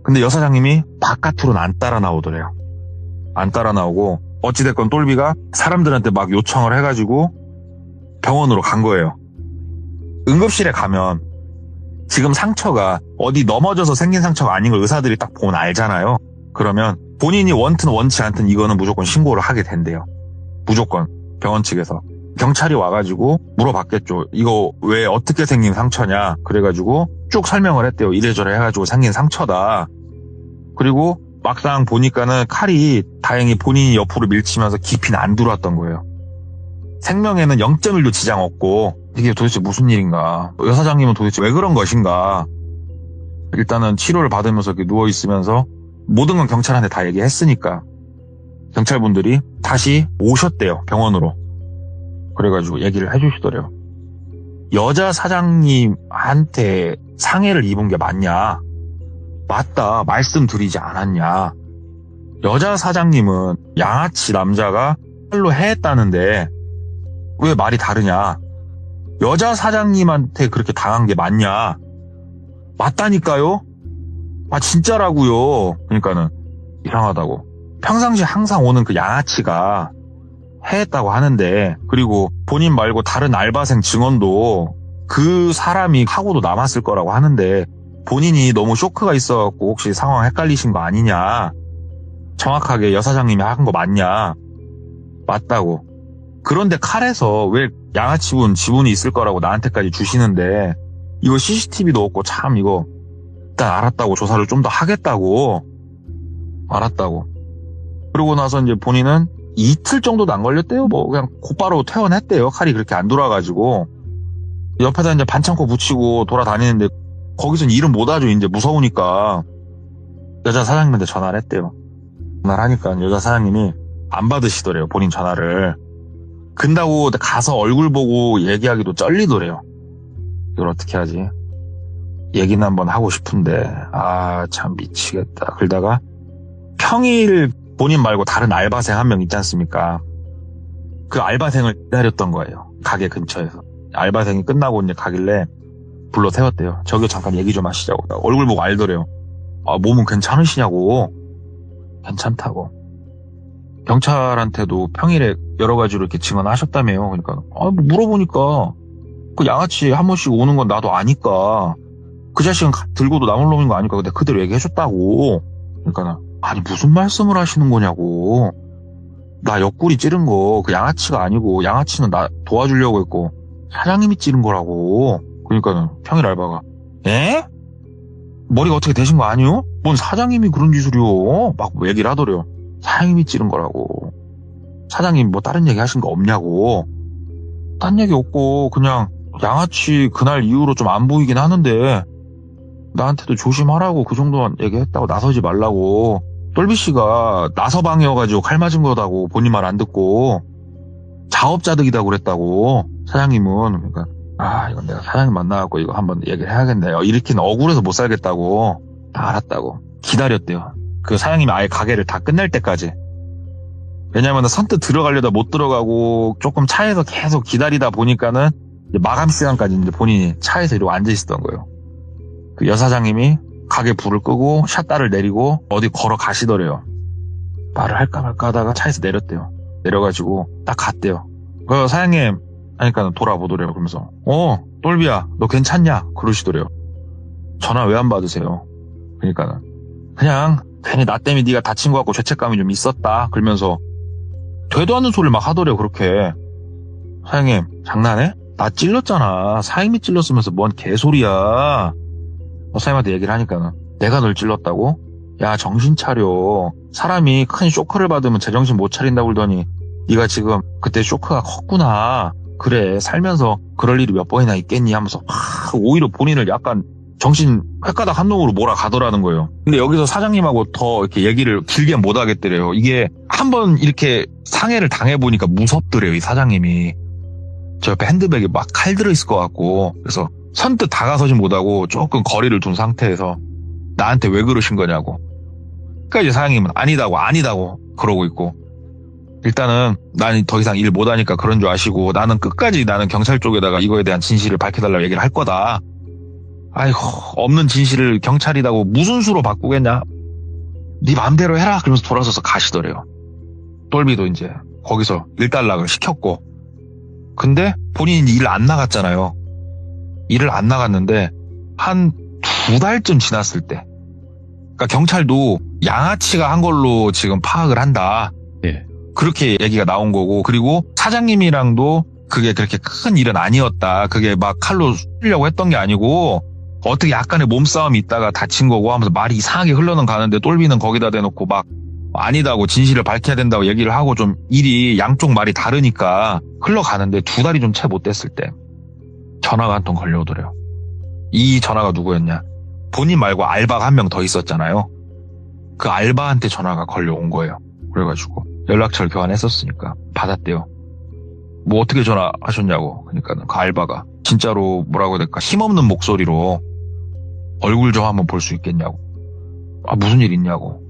근데 여사장님이 바깥으로는 안 따라 나오더래요. 안 따라 나오고 어찌됐건 똘비가 사람들한테 막 요청을 해가지고 병원으로 간 거예요. 응급실에 가면 지금 상처가 어디 넘어져서 생긴 상처가 아닌 걸 의사들이 딱 보면 알잖아요. 그러면 본인이 원든 원치 않든 이거는 무조건 신고를 하게 된대요. 무조건 병원 측에서. 경찰이 와가지고 물어봤겠죠. 이거 왜 어떻게 생긴 상처냐. 그래가지고 쭉 설명을 했대요. 이래저래 해가지고 생긴 상처다. 그리고 막상 보니까는 칼이 다행히 본인이 옆으로 밀치면서 깊이는 안 들어왔던 거예요. 생명에는 0.1도 지장 없고 이게 도대체 무슨 일인가. 여사장님은 도대체 왜 그런 것인가. 일단은 치료를 받으면서 이렇게 누워있으면서 모든 건 경찰한테 다 얘기했으니까 경찰분들이 다시 오셨대요. 병원으로. 그래가지고 얘기를 해주시더래요. 여자 사장님한테 상해를 입은 게 맞냐. 맞다 말씀드리지 않았냐. 여자 사장님은 양아치 남자가 칼로 해했다는데 왜 말이 다르냐? 여자 사장님한테 그렇게 당한 게 맞냐? 맞다니까요? 아, 진짜라고요. 그러니까는 이상하다고. 평상시 항상 오는 그 양아치가 해했다고 하는데, 그리고 본인 말고 다른 알바생 증언도 그 사람이 하고도 남았을 거라고 하는데, 본인이 너무 쇼크가 있어갖고 혹시 상황 헷갈리신 거 아니냐? 정확하게 여사장님이 한 거 맞냐? 맞다고. 그런데 칼에서 왜 양아치분 지분이 있을 거라고 나한테까지 주시는데, 이거 CCTV도 없고 참 이거 일단 알았다고, 조사를 좀 더 하겠다고. 알았다고. 그러고 나서 이제 본인은 이틀 정도도 안 걸렸대요. 뭐 그냥 곧바로 퇴원했대요. 칼이 그렇게 안 돌아가지고. 옆에다 이제 반창고 붙이고 돌아다니는데 거기선 일은 못 하죠. 이제 무서우니까. 여자 사장님한테 전화를 했대요. 전화를 하니까 여자 사장님이 안 받으시더래요. 본인 전화를. 근다고 가서 얼굴 보고 얘기하기도 쩔리더래요. 이걸 어떻게 하지? 얘기는 한번 하고 싶은데 아, 참 미치겠다. 그러다가 평일 본인 말고 다른 알바생 한 명 있지 않습니까? 그 알바생을 기다렸던 거예요. 가게 근처에서. 알바생이 끝나고 이제 가길래 불러 세웠대요. 저기요, 잠깐 얘기 좀 하시자고. 얼굴 보고 알더래요. 아, 몸은 괜찮으시냐고. 괜찮다고. 경찰한테도 평일에 여러 가지로 이렇게 증언하셨다며요. 그러니까 뭐 물어보니까 그 양아치 한 번씩 오는 건 나도 아니까 그 자식은 들고도 나물 놈인 거 아니까 근데 그대로 얘기해줬다고. 그러니까 아니 무슨 말씀을 하시는 거냐고. 나 옆구리 찌른 거 그 양아치가 아니고 양아치는 나 도와주려고 했고 사장님이 찌른 거라고. 그러니까는 평일 알바가 에? 머리가 어떻게 되신 거 아니요? 뭔 사장님이 그런 짓을요? 막 얘기를 하더래요. 사장님이 찌른 거라고. 사장님 뭐 다른 얘기 하신 거 없냐고. 딴 얘기 없고 그냥 양아치 그날 이후로 좀 안 보이긴 하는데 나한테도 조심하라고 그 정도만 얘기했다고 나서지 말라고. 똘비 씨가 나서방이어가지고 칼 맞은 거다고 본인 말 안 듣고 자업자득이다고 그랬다고 사장님은. 그러니까 아 이건 내가 사장님 만나갖고 이거 한번 얘기를 해야겠네요. 이렇게는 억울해서 못 살겠다고. 다 알았다고. 기다렸대요. 그 사장님이 아예 가게를 다 끝낼 때까지. 왜냐면 선뜻 들어가려다 못 들어가고 조금 차에서 계속 기다리다 보니까는 이제 마감 시간까지 이제 본인이 차에서 이러고 앉아 있었던 거예요. 그 여사장님이 가게 불을 끄고 샷다를 내리고 어디 걸어 가시더래요. 말을 할까 말까 하다가 차에서 내렸대요. 내려가지고 딱 갔대요. 그 사장님 하니까 돌아보더래요. 그러면서 똘비야 너 괜찮냐? 그러시더래요. 전화 왜 안 받으세요? 그러니까 그냥 괜히 나 때문에 네가 다친 것 같고 죄책감이 좀 있었다. 그러면서 되도 않는 소리를 막 하더래요. 그렇게. 사장님 장난해? 나 찔렀잖아. 사장님이 찔렀으면서 뭔 개소리야. 사장님한테 얘기를 하니까 내가 널 찔렀다고? 야 정신 차려. 사람이 큰 쇼크를 받으면 제정신 못 차린다고 그러더니 네가 지금 그때 쇼크가 컸구나. 그래 살면서 그럴 일이 몇 번이나 있겠니 하면서 오히려 본인을 약간 정신 횟가닥 한 놈으로 몰아가더라는 거예요. 근데 여기서 사장님하고 더 이렇게 얘기를 길게 못 하겠더래요. 이게 한번 이렇게 상해를 당해보니까 무섭더래요. 이 사장님이. 저 옆에 핸드백에 막 칼 들어있을 것 같고. 그래서 선뜻 다가서지 못하고 조금 거리를 둔 상태에서 나한테 왜 그러신 거냐고. 그러니까 이제 사장님은 아니다고 그러고 있고. 일단은 난 더 이상 일 못하니까 그런 줄 아시고 나는 끝까지 나는 경찰 쪽에다가 이거에 대한 진실을 밝혀달라고 얘기를 할 거다. 아이고 없는 진실을 경찰이라고 무슨 수로 바꾸겠냐. 네 마음대로 해라. 그러면서 돌아서서 가시더래요. 똘비도 이제 거기서 일단락을 시켰고. 근데 본인이 일 안 나갔잖아요. 일을 안 나갔는데 한 2달쯤 지났을 때 그러니까 경찰도 양아치가 한 걸로 지금 파악을 한다. 예. 그렇게 얘기가 나온 거고 그리고 사장님이랑도 그게 그렇게 큰 일은 아니었다. 그게 막 칼로 쏘려고 했던 게 아니고 어떻게 약간의 몸싸움이 있다가 다친 거고 하면서 말이 이상하게 흘러는 가는데 똘비는 거기다 대놓고 막 아니다고 진실을 밝혀야 된다고 얘기를 하고 좀 일이 양쪽 말이 다르니까 흘러가는데 2달이 좀 채 못 됐을 때 전화가 한 통 걸려오더래요. 이 전화가 누구였냐? 본인 말고 알바가 한 명 더 있었잖아요. 그 알바한테 전화가 걸려온 거예요. 그래가지고 연락처를 교환했었으니까 받았대요. 뭐 어떻게 전화하셨냐고. 그러니까 그 알바가 진짜로 뭐라고 해야 될까 힘없는 목소리로 얼굴 좀 한번 볼 수 있겠냐고. 아 무슨 일 있냐고.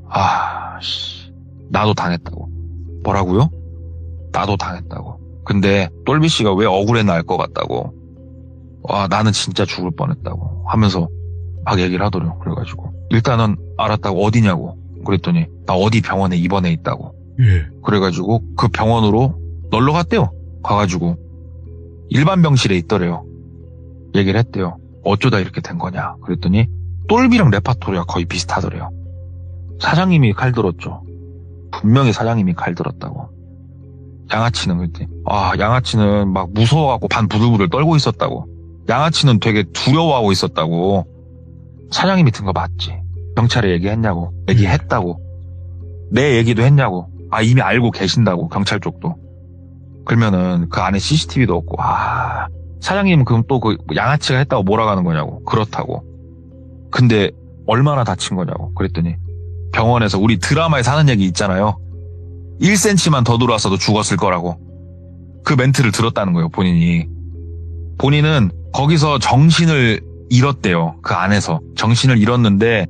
아 나도 당했다고. 뭐라고요? 나도 당했다고. 근데 똘비 씨가 왜 억울했나 알 것 같다고. 와, 나는 진짜 죽을 뻔했다고 하면서 막 얘기를 하더래요. 그래가지고 일단은 알았다고. 어디냐고. 그랬더니 나 어디 병원에 입원해 있다고. 예. 그래가지고 그 병원으로 놀러 갔대요. 가가지고 일반 병실에 있더래요. 얘기를 했대요. 어쩌다 이렇게 된 거냐. 그랬더니 똘비랑 레파토리가 거의 비슷하더래요. 사장님이 칼 들었죠. 분명히 사장님이 칼 들었다고. 양아치는 그랬더니 양아치는 막 무서워갖고 반 부들부들 떨고 있었다고. 양아치는 되게 두려워하고 있었다고. 사장님이 든 거 맞지? 경찰에 얘기했냐고. 얘기했다고. 내 얘기도 했냐고. 이미 알고 계신다고. 경찰 쪽도. 그러면은 그 안에 CCTV도 없고. 사장님은 그럼 또 그 양아치가 했다고 몰아가는 거냐고. 그렇다고. 근데 얼마나 다친 거냐고. 그랬더니 병원에서 우리 드라마에 사는 얘기 있잖아요. 1cm만 더 들어왔어도 죽었을 거라고. 그 멘트를 들었다는 거예요. 본인은 거기서 정신을 잃었대요. 그 안에서 정신을 잃었는데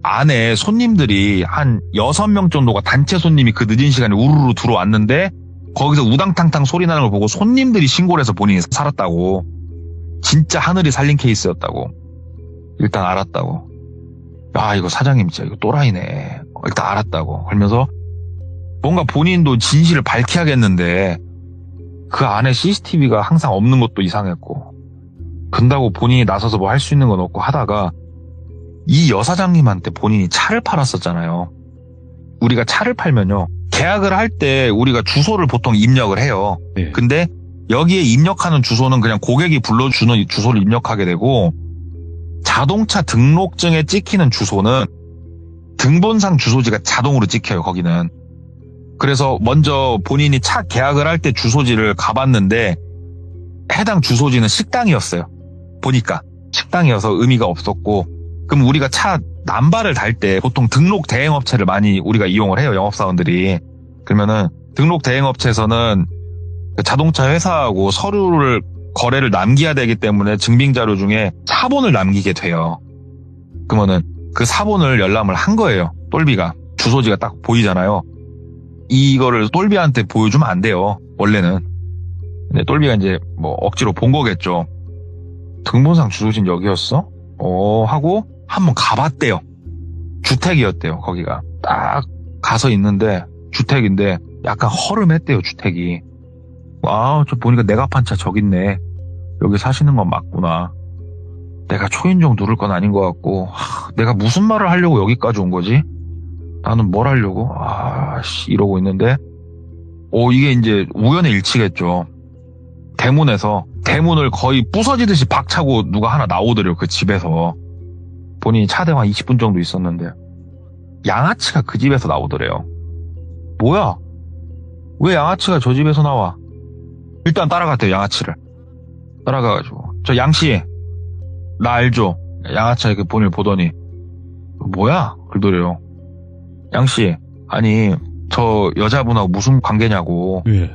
안에 손님들이 한 6명 정도가 단체 손님이 그 늦은 시간에 우르르 들어왔는데 거기서 우당탕탕 소리 나는 걸 보고 손님들이 신고를 해서 본인이 살았다고. 진짜 하늘이 살린 케이스였다고. 일단 알았다고. 이거 사장님 진짜 이거 또라이네. 일단 알았다고. 그러면서 뭔가 본인도 진실을 밝혀야겠는데 그 안에 CCTV가 항상 없는 것도 이상했고 근다고 본인이 나서서 뭐 할 수 있는 건 없고 하다가 이 여사장님한테 본인이 차를 팔았었잖아요. 우리가 차를 팔면요. 계약을 할 때 우리가 주소를 보통 입력을 해요. 네. 근데 여기에 입력하는 주소는 그냥 고객이 불러주는 주소를 입력하게 되고 자동차 등록증에 찍히는 주소는 등본상 주소지가 자동으로 찍혀요. 거기는. 그래서 먼저 본인이 차 계약을 할 때 주소지를 가봤는데 해당 주소지는 식당이었어요. 보니까 식당이어서 의미가 없었고 그럼 우리가 차 남발을 달 때 보통 등록 대행업체를 많이 우리가 이용을 해요. 영업사원들이. 그러면은 등록 대행업체에서는 자동차 회사하고 서류를 거래를 남겨야 되기 때문에 증빙자료 중에 사본을 남기게 돼요. 그러면은 그 사본을 열람을 한 거예요. 똘비가. 주소지가 딱 보이잖아요. 이거를 똘비한테 보여주면 안 돼요. 원래는. 근데 똘비가 이제 뭐 억지로 본 거겠죠. 등본상 주소지는 여기였어? 하고 한번 가봤대요. 주택이었대요. 거기가. 딱 가서 있는데 주택인데 약간 허름했대요. 주택이. 저 보니까 내가 판 차 저기 있네. 여기 사시는 건 맞구나. 내가 초인종 누를 건 아닌 것 같고 내가 무슨 말을 하려고 여기까지 온 거지? 나는 뭘 하려고? 이러고 있는데 이게 이제 우연의 일치겠죠. 대문을 거의 부서지듯이 박차고 누가 하나 나오더래요. 그 집에서. 본인이 차 대화 20분 정도 있었는데 양아치가 그 집에서 나오더래요. 뭐야? 왜 양아치가 저 집에서 나와? 일단 따라갔대요. 양아치를. 따라가가지고 저 양씨 나 알죠? 양아치가 이렇게 본인을 보더니 뭐야? 그러더래요. 양씨 아니 저 여자분하고 무슨 관계냐고. 예.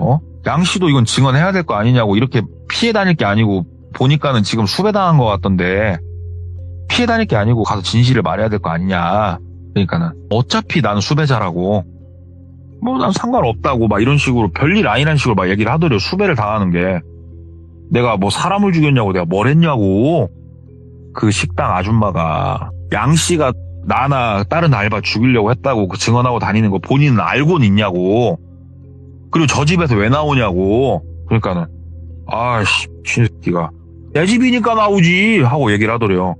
양씨도 이건 증언해야 될 거 아니냐고. 이렇게 피해 다닐 게 아니고 보니까는 지금 수배당한 것 같던데 피해 다닐 게 아니고 가서 진실을 말해야 될 거 아니냐. 그러니까는 어차피 나는 수배자라고 난 상관없다고 막 이런 식으로 별일 아니란 식으로 막 얘기를 하더래요. 수배를 당하는 게 내가 뭐 사람을 죽였냐고 내가 뭘 했냐고. 그 식당 아줌마가 양씨가 나나 다른 알바 죽이려고 했다고 그 증언하고 다니는 거 본인은 알고는 있냐고. 그리고 저 집에서 왜 나오냐고. 그러니까는 미친 새끼가 내 집이니까 나오지 하고 얘기를 하더래요.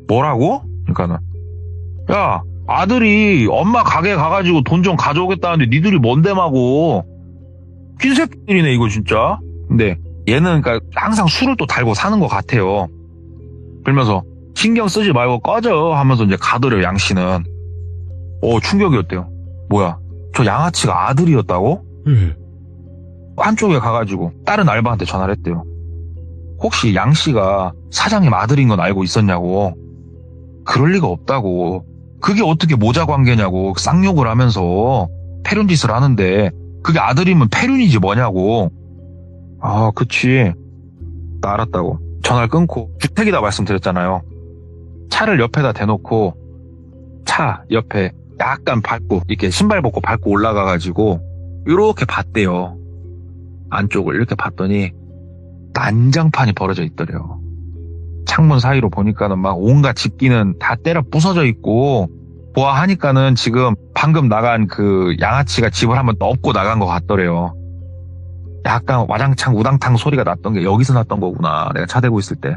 뭐라고? 그러니까는 야 아들이 엄마 가게 가가지고 돈 좀 가져오겠다는데 니들이 뭔데 마고. 흰새끼들이네 이거 진짜. 근데 얘는 그러니까 항상 술을 또 달고 사는 것 같아요. 그러면서 신경 쓰지 말고 꺼져 하면서 이제 가더래요. 양씨는. 충격이었대요. 뭐야 저 양아치가 아들이었다고? 한쪽에 가가지고 다른 알바한테 전화를 했대요. 혹시 양씨가 사장님 아들인 건 알고 있었냐고. 그럴 리가 없다고. 그게 어떻게 모자 관계냐고. 쌍욕을 하면서 패륜짓을 하는데 그게 아들이면 패륜이지 뭐냐고. 그치. 나 알았다고. 전화를 끊고 주택이다 말씀드렸잖아요. 차를 옆에다 대놓고 차 옆에 약간 밟고 이렇게 신발 벗고 밟고 올라가가지고 이렇게 봤대요. 안쪽을 이렇게 봤더니 난장판이 벌어져 있더래요. 창문 사이로 보니까는 막 온갖 집기는 다 때려 부서져 있고 보아하니까는 지금 방금 나간 그 양아치가 집을 한번 엎고 나간 것 같더래요. 약간 와장창 우당탕 소리가 났던 게 여기서 났던 거구나. 내가 차 대고 있을 때.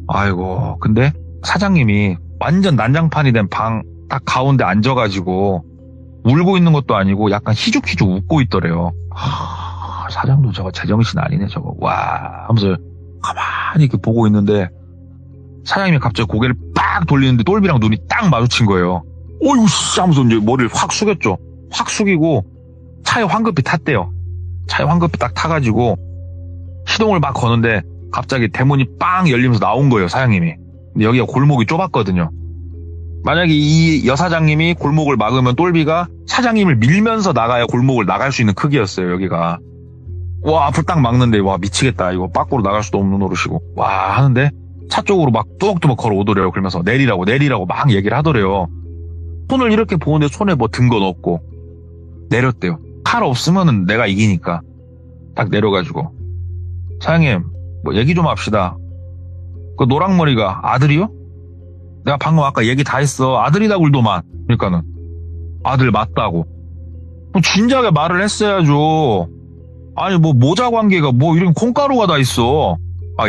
아이고, 근데 사장님이 완전 난장판이 된 방 딱 가운데 앉아가지고 울고 있는 것도 아니고 약간 희죽희죽 웃고 있더래요. 사장도 저거 제정신 아니네 저거. 와 하면서 가만히 이렇게 보고 있는데 사장님이 갑자기 고개를 빡 돌리는데 똘비랑 눈이 딱 마주친 거예요. 어이구 씨 하면서 이제 머리를 확 숙였죠. 확 숙이고 차에 황급히 탔대요. 차에 황급히 딱 타가지고 시동을 막 거는데 갑자기 대문이 빵 열리면서 나온 거예요, 사장님이. 근데 여기가 골목이 좁았거든요. 만약에 이 여사장님이 골목을 막으면 똘비가 사장님을 밀면서 나가야 골목을 나갈 수 있는 크기였어요, 여기가. 와, 앞을 딱 막는데, 와, 미치겠다. 이거 밖으로 나갈 수도 없는 노릇이고. 와, 하는데 차 쪽으로 막 뚜벅뚜벅 걸어오더래요. 그러면서 내리라고 막 얘기를 하더래요. 손을 이렇게 보는데 손에 뭐 든 건 없고. 내렸대요. 칼 없으면은 내가 이기니까. 딱 내려가지고. 사장님, 뭐 얘기 좀 합시다. 그 노랑머리가 아들이요? 내가 방금 아까 얘기 다 했어. 아들이다 굴도만. 그러니까는 아들 맞다고. 진작에 말을 했어야죠. 아니 뭐 모자 관계가 뭐 이런 콩가루가 다 있어.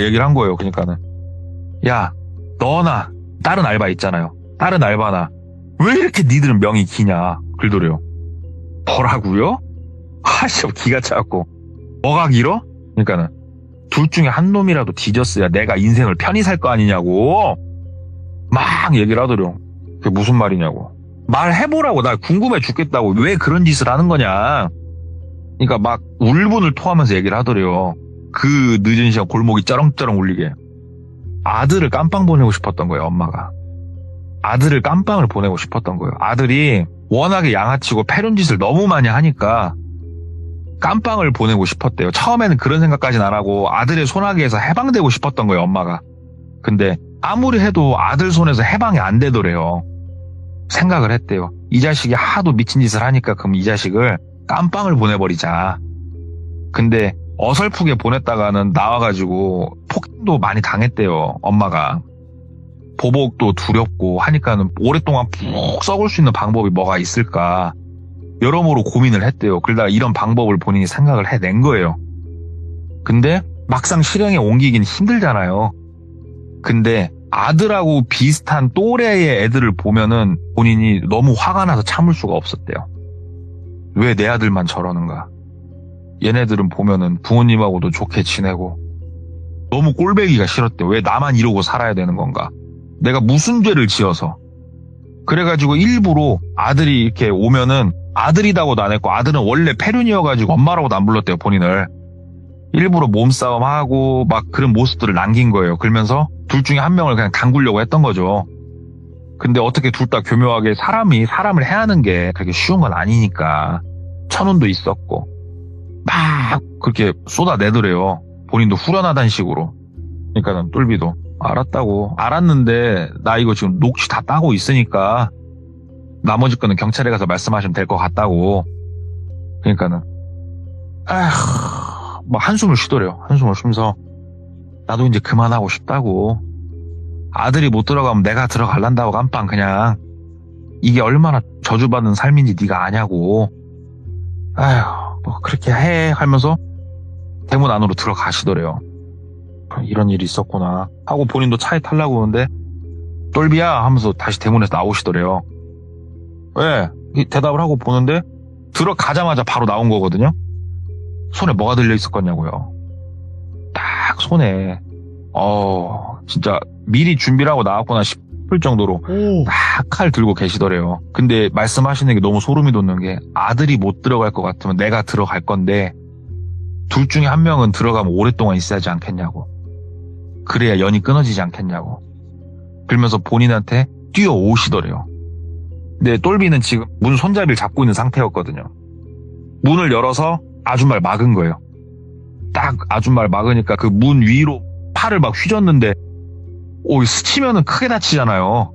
얘기를 한 거예요. 그러니까는 야 너나 다른 알바 있잖아요. 다른 알바나 왜 이렇게 니들은 명이 기냐. 그러더래요. 뭐라고요? 아씨 기가 차갖고 뭐가 길어? 그러니까는 둘 중에 한 놈이라도 뒤졌어야 내가 인생을 편히 살 거 아니냐고. 막 얘기를 하더래요. 그게 무슨 말이냐고. 말해보라고. 나 궁금해 죽겠다고. 왜 그런 짓을 하는 거냐. 그러니까 막 울분을 토하면서 얘기를 하더래요. 그 늦은 시간 골목이 쩌렁쩌렁 울리게. 아들을 깜빵 보내고 싶었던 거예요, 엄마가. 아들을 깜빵을 보내고 싶었던 거예요. 아들이 워낙에 양아치고 패륜 짓을 너무 많이 하니까 깜빵을 보내고 싶었대요. 처음에는 그런 생각까지는 안 하고 아들의 손아귀에서 해방되고 싶었던 거예요, 엄마가. 근데 아무리 해도 아들 손에서 해방이 안 되더래요. 생각을 했대요. 이 자식이 하도 미친 짓을 하니까 그럼 이 자식을 깜빵을 보내버리자. 근데 어설프게 보냈다가는 나와가지고 폭행도 많이 당했대요, 엄마가. 보복도 두렵고 하니까는 오랫동안 푹 썩을 수 있는 방법이 뭐가 있을까 여러모로 고민을 했대요. 그러다가 이런 방법을 본인이 생각을 해낸 거예요. 근데 막상 실행에 옮기긴 힘들잖아요. 근데 아들하고 비슷한 또래의 애들을 보면은 본인이 너무 화가 나서 참을 수가 없었대요. 왜 내 아들만 저러는가. 얘네들은 보면은 부모님하고도 좋게 지내고 너무 꼴배기가 싫었대요. 왜 나만 이러고 살아야 되는 건가. 내가 무슨 죄를 지어서. 그래가지고 일부러 아들이 이렇게 오면은 아들이다고도 안 했고 아들은 원래 패륜이어가지고 엄마라고도 안 불렀대요, 본인을. 일부러 몸싸움하고 막 그런 모습들을 남긴 거예요. 그러면서 둘 중에 한 명을 그냥 당구려고 했던 거죠. 근데 어떻게 둘 다 교묘하게 사람을 해하는 게 그렇게 쉬운 건 아니니까 천운도 있었고 막 그렇게 쏟아내더래요. 본인도 후련하다는 식으로. 그러니까는 똘비도 알았다고. 알았는데 나 이거 지금 녹취 다 따고 있으니까 나머지 거는 경찰에 가서 말씀하시면 될 것 같다고. 그러니까는 막 한숨을 쉬더래요. 한숨을 쉬면서 나도 이제 그만하고 싶다고. 아들이 못 들어가면 내가 들어갈란다고 깜빵 그냥. 이게 얼마나 저주받는 삶인지 네가 아냐고. 뭐 그렇게 해 하면서 대문 안으로 들어가시더래요. 이런 일이 있었구나 하고 본인도 차에 타려고 오는데 똘비야 하면서 다시 대문에서 나오시더래요. 왜? 대답을 하고 보는데 들어가자마자 바로 나온 거거든요. 손에 뭐가 들려 있었겠냐고요. 딱 손에 진짜 미리 준비를 하고 나왔구나 싶을 정도로 딱 칼 들고 계시더래요. 근데 말씀하시는 게 너무 소름이 돋는 게 아들이 못 들어갈 것 같으면 내가 들어갈 건데 둘 중에 한 명은 들어가면 오랫동안 있어야 하지 않겠냐고. 그래야 연이 끊어지지 않겠냐고. 그러면서 본인한테 뛰어오시더래요. 근데 똘비는 지금 문 손잡이를 잡고 있는 상태였거든요. 문을 열어서 아줌마를 막은 거예요. 딱 아줌마를 막으니까 그 문 위로 팔을 막 휘젓는데 스치면은 크게 다치잖아요.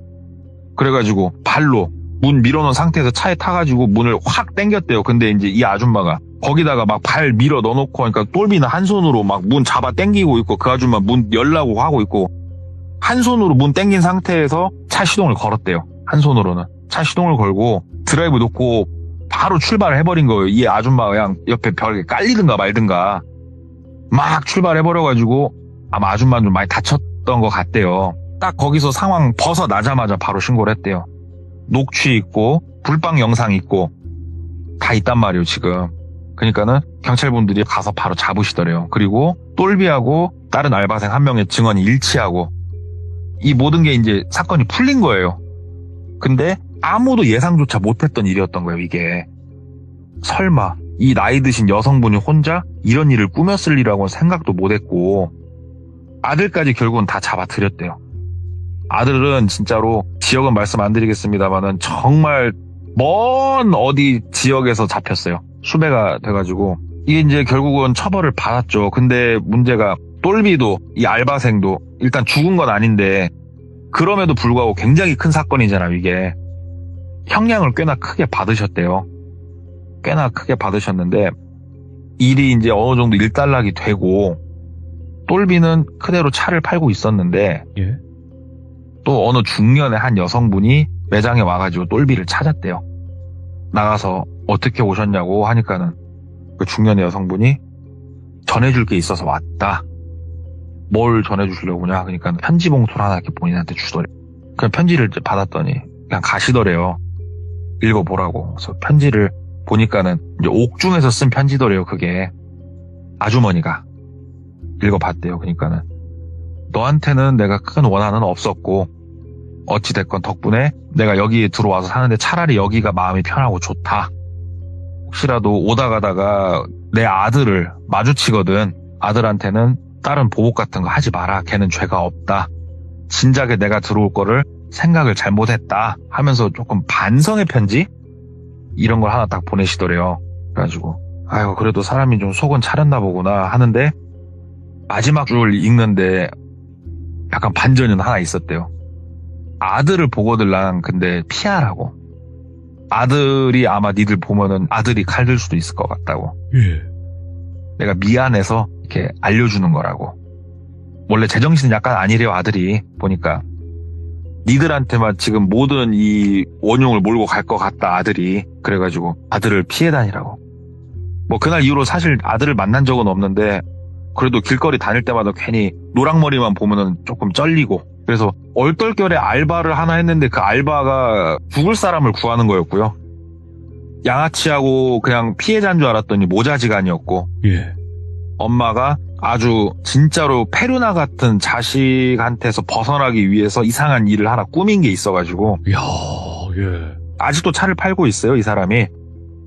그래가지고 발로 문 밀어놓은 상태에서 차에 타가지고 문을 확 당겼대요. 근데 이제 이 아줌마가 거기다가 막 발 밀어 넣어놓고, 그러니까 똘비는 한 손으로 막 문 잡아 당기고 있고, 그 아줌마 문 열라고 하고 있고, 한 손으로 문 당긴 상태에서 차 시동을 걸었대요. 한 손으로는. 차 시동을 걸고 드라이브 놓고 바로 출발을 해버린 거예요. 이 아줌마가 그냥 옆에 벽에 깔리든가 말든가 막 출발해버려가지고 아마 아줌마는 좀 많이 다쳤던 것 같대요. 딱 거기서 상황 벗어나자마자 바로 신고를 했대요. 녹취 있고 불방 영상 있고 다 있단 말이에요 지금. 그러니까는 경찰분들이 가서 바로 잡으시더래요. 그리고 똘비하고 다른 알바생 한 명의 증언이 일치하고 이 모든 게 이제 사건이 풀린 거예요. 근데 아무도 예상조차 못했던 일이었던 거예요 이게. 설마 이 나이 드신 여성분이 혼자 이런 일을 꾸몄을 리라고는 생각도 못했고, 아들까지 결국은 다 잡아들였대요. 아들은 진짜로 지역은 말씀 안 드리겠습니다만은 정말 먼 어디 지역에서 잡혔어요. 수배가 돼가지고 이게 이제 결국은 처벌을 받았죠. 근데 문제가 똘비도 이 알바생도 일단 죽은 건 아닌데 그럼에도 불구하고 굉장히 큰 사건이잖아요 이게. 형량을 꽤나 크게 받으셨대요. 꽤나 크게 받으셨는데 일이 이제 어느 정도 일단락이 되고 똘비는 그대로 차를 팔고 있었는데 예? 또 어느 중년의 한 여성분이 매장에 와가지고 똘비를 찾았대요. 나가서 어떻게 오셨냐고 하니까는 그 중년의 여성분이 전해줄 게 있어서 왔다. 뭘 전해주시려고 그냐? 그러니까 편지 봉투를 하나 이렇게 본인한테 주더래. 그냥 편지를 이제 받았더니 그냥 가시더래요. 읽어보라고. 그래서 편지를 보니까는 이제 옥중에서 쓴 편지더래요. 그게 아주머니가 읽어봤대요. 그러니까는 너한테는 내가 큰 원한은 없었고 어찌됐건 덕분에 내가 여기에 들어와서 사는데 차라리 여기가 마음이 편하고 좋다. 혹시라도 오다 가다가 내 아들을 마주치거든 아들한테는 다른 보복 같은 거 하지 마라. 걔는 죄가 없다. 진작에 내가 들어올 거를 생각을 잘못했다 하면서 조금 반성의 편지? 이런 걸 하나 딱 보내시더래요. 그래가지고 아이고 그래도 사람이 좀 속은 차렸나 보구나 하는데 마지막 줄 읽는데 약간 반전이 하나 있었대요. 아들을 보고들 난 근데 피하라고. 아들이 아마 니들 보면은 아들이 칼 들 수도 있을 것 같다고. 예. 내가 미안해서 이렇게 알려주는 거라고. 원래 제정신은 약간 아니래요 아들이. 보니까 니들한테만 지금 모든 이 원흉을 몰고 갈 것 같다 아들이. 그래가지고 아들을 피해 다니라고. 뭐 그날 이후로 사실 아들을 만난 적은 없는데 그래도 길거리 다닐 때마다 괜히 노랑머리만 보면은 조금 쩔리고, 그래서 얼떨결에 알바를 하나 했는데 그 알바가 죽을 사람을 구하는 거였고요. 양아치하고 그냥 피해자인 줄 알았더니 모자지간이었고, 예. 엄마가 아주 진짜로 페루나 같은 자식한테서 벗어나기 위해서 이상한 일을 하나 꾸민 게 있어가지고 이야, 예. 아직도 차를 팔고 있어요 이 사람이.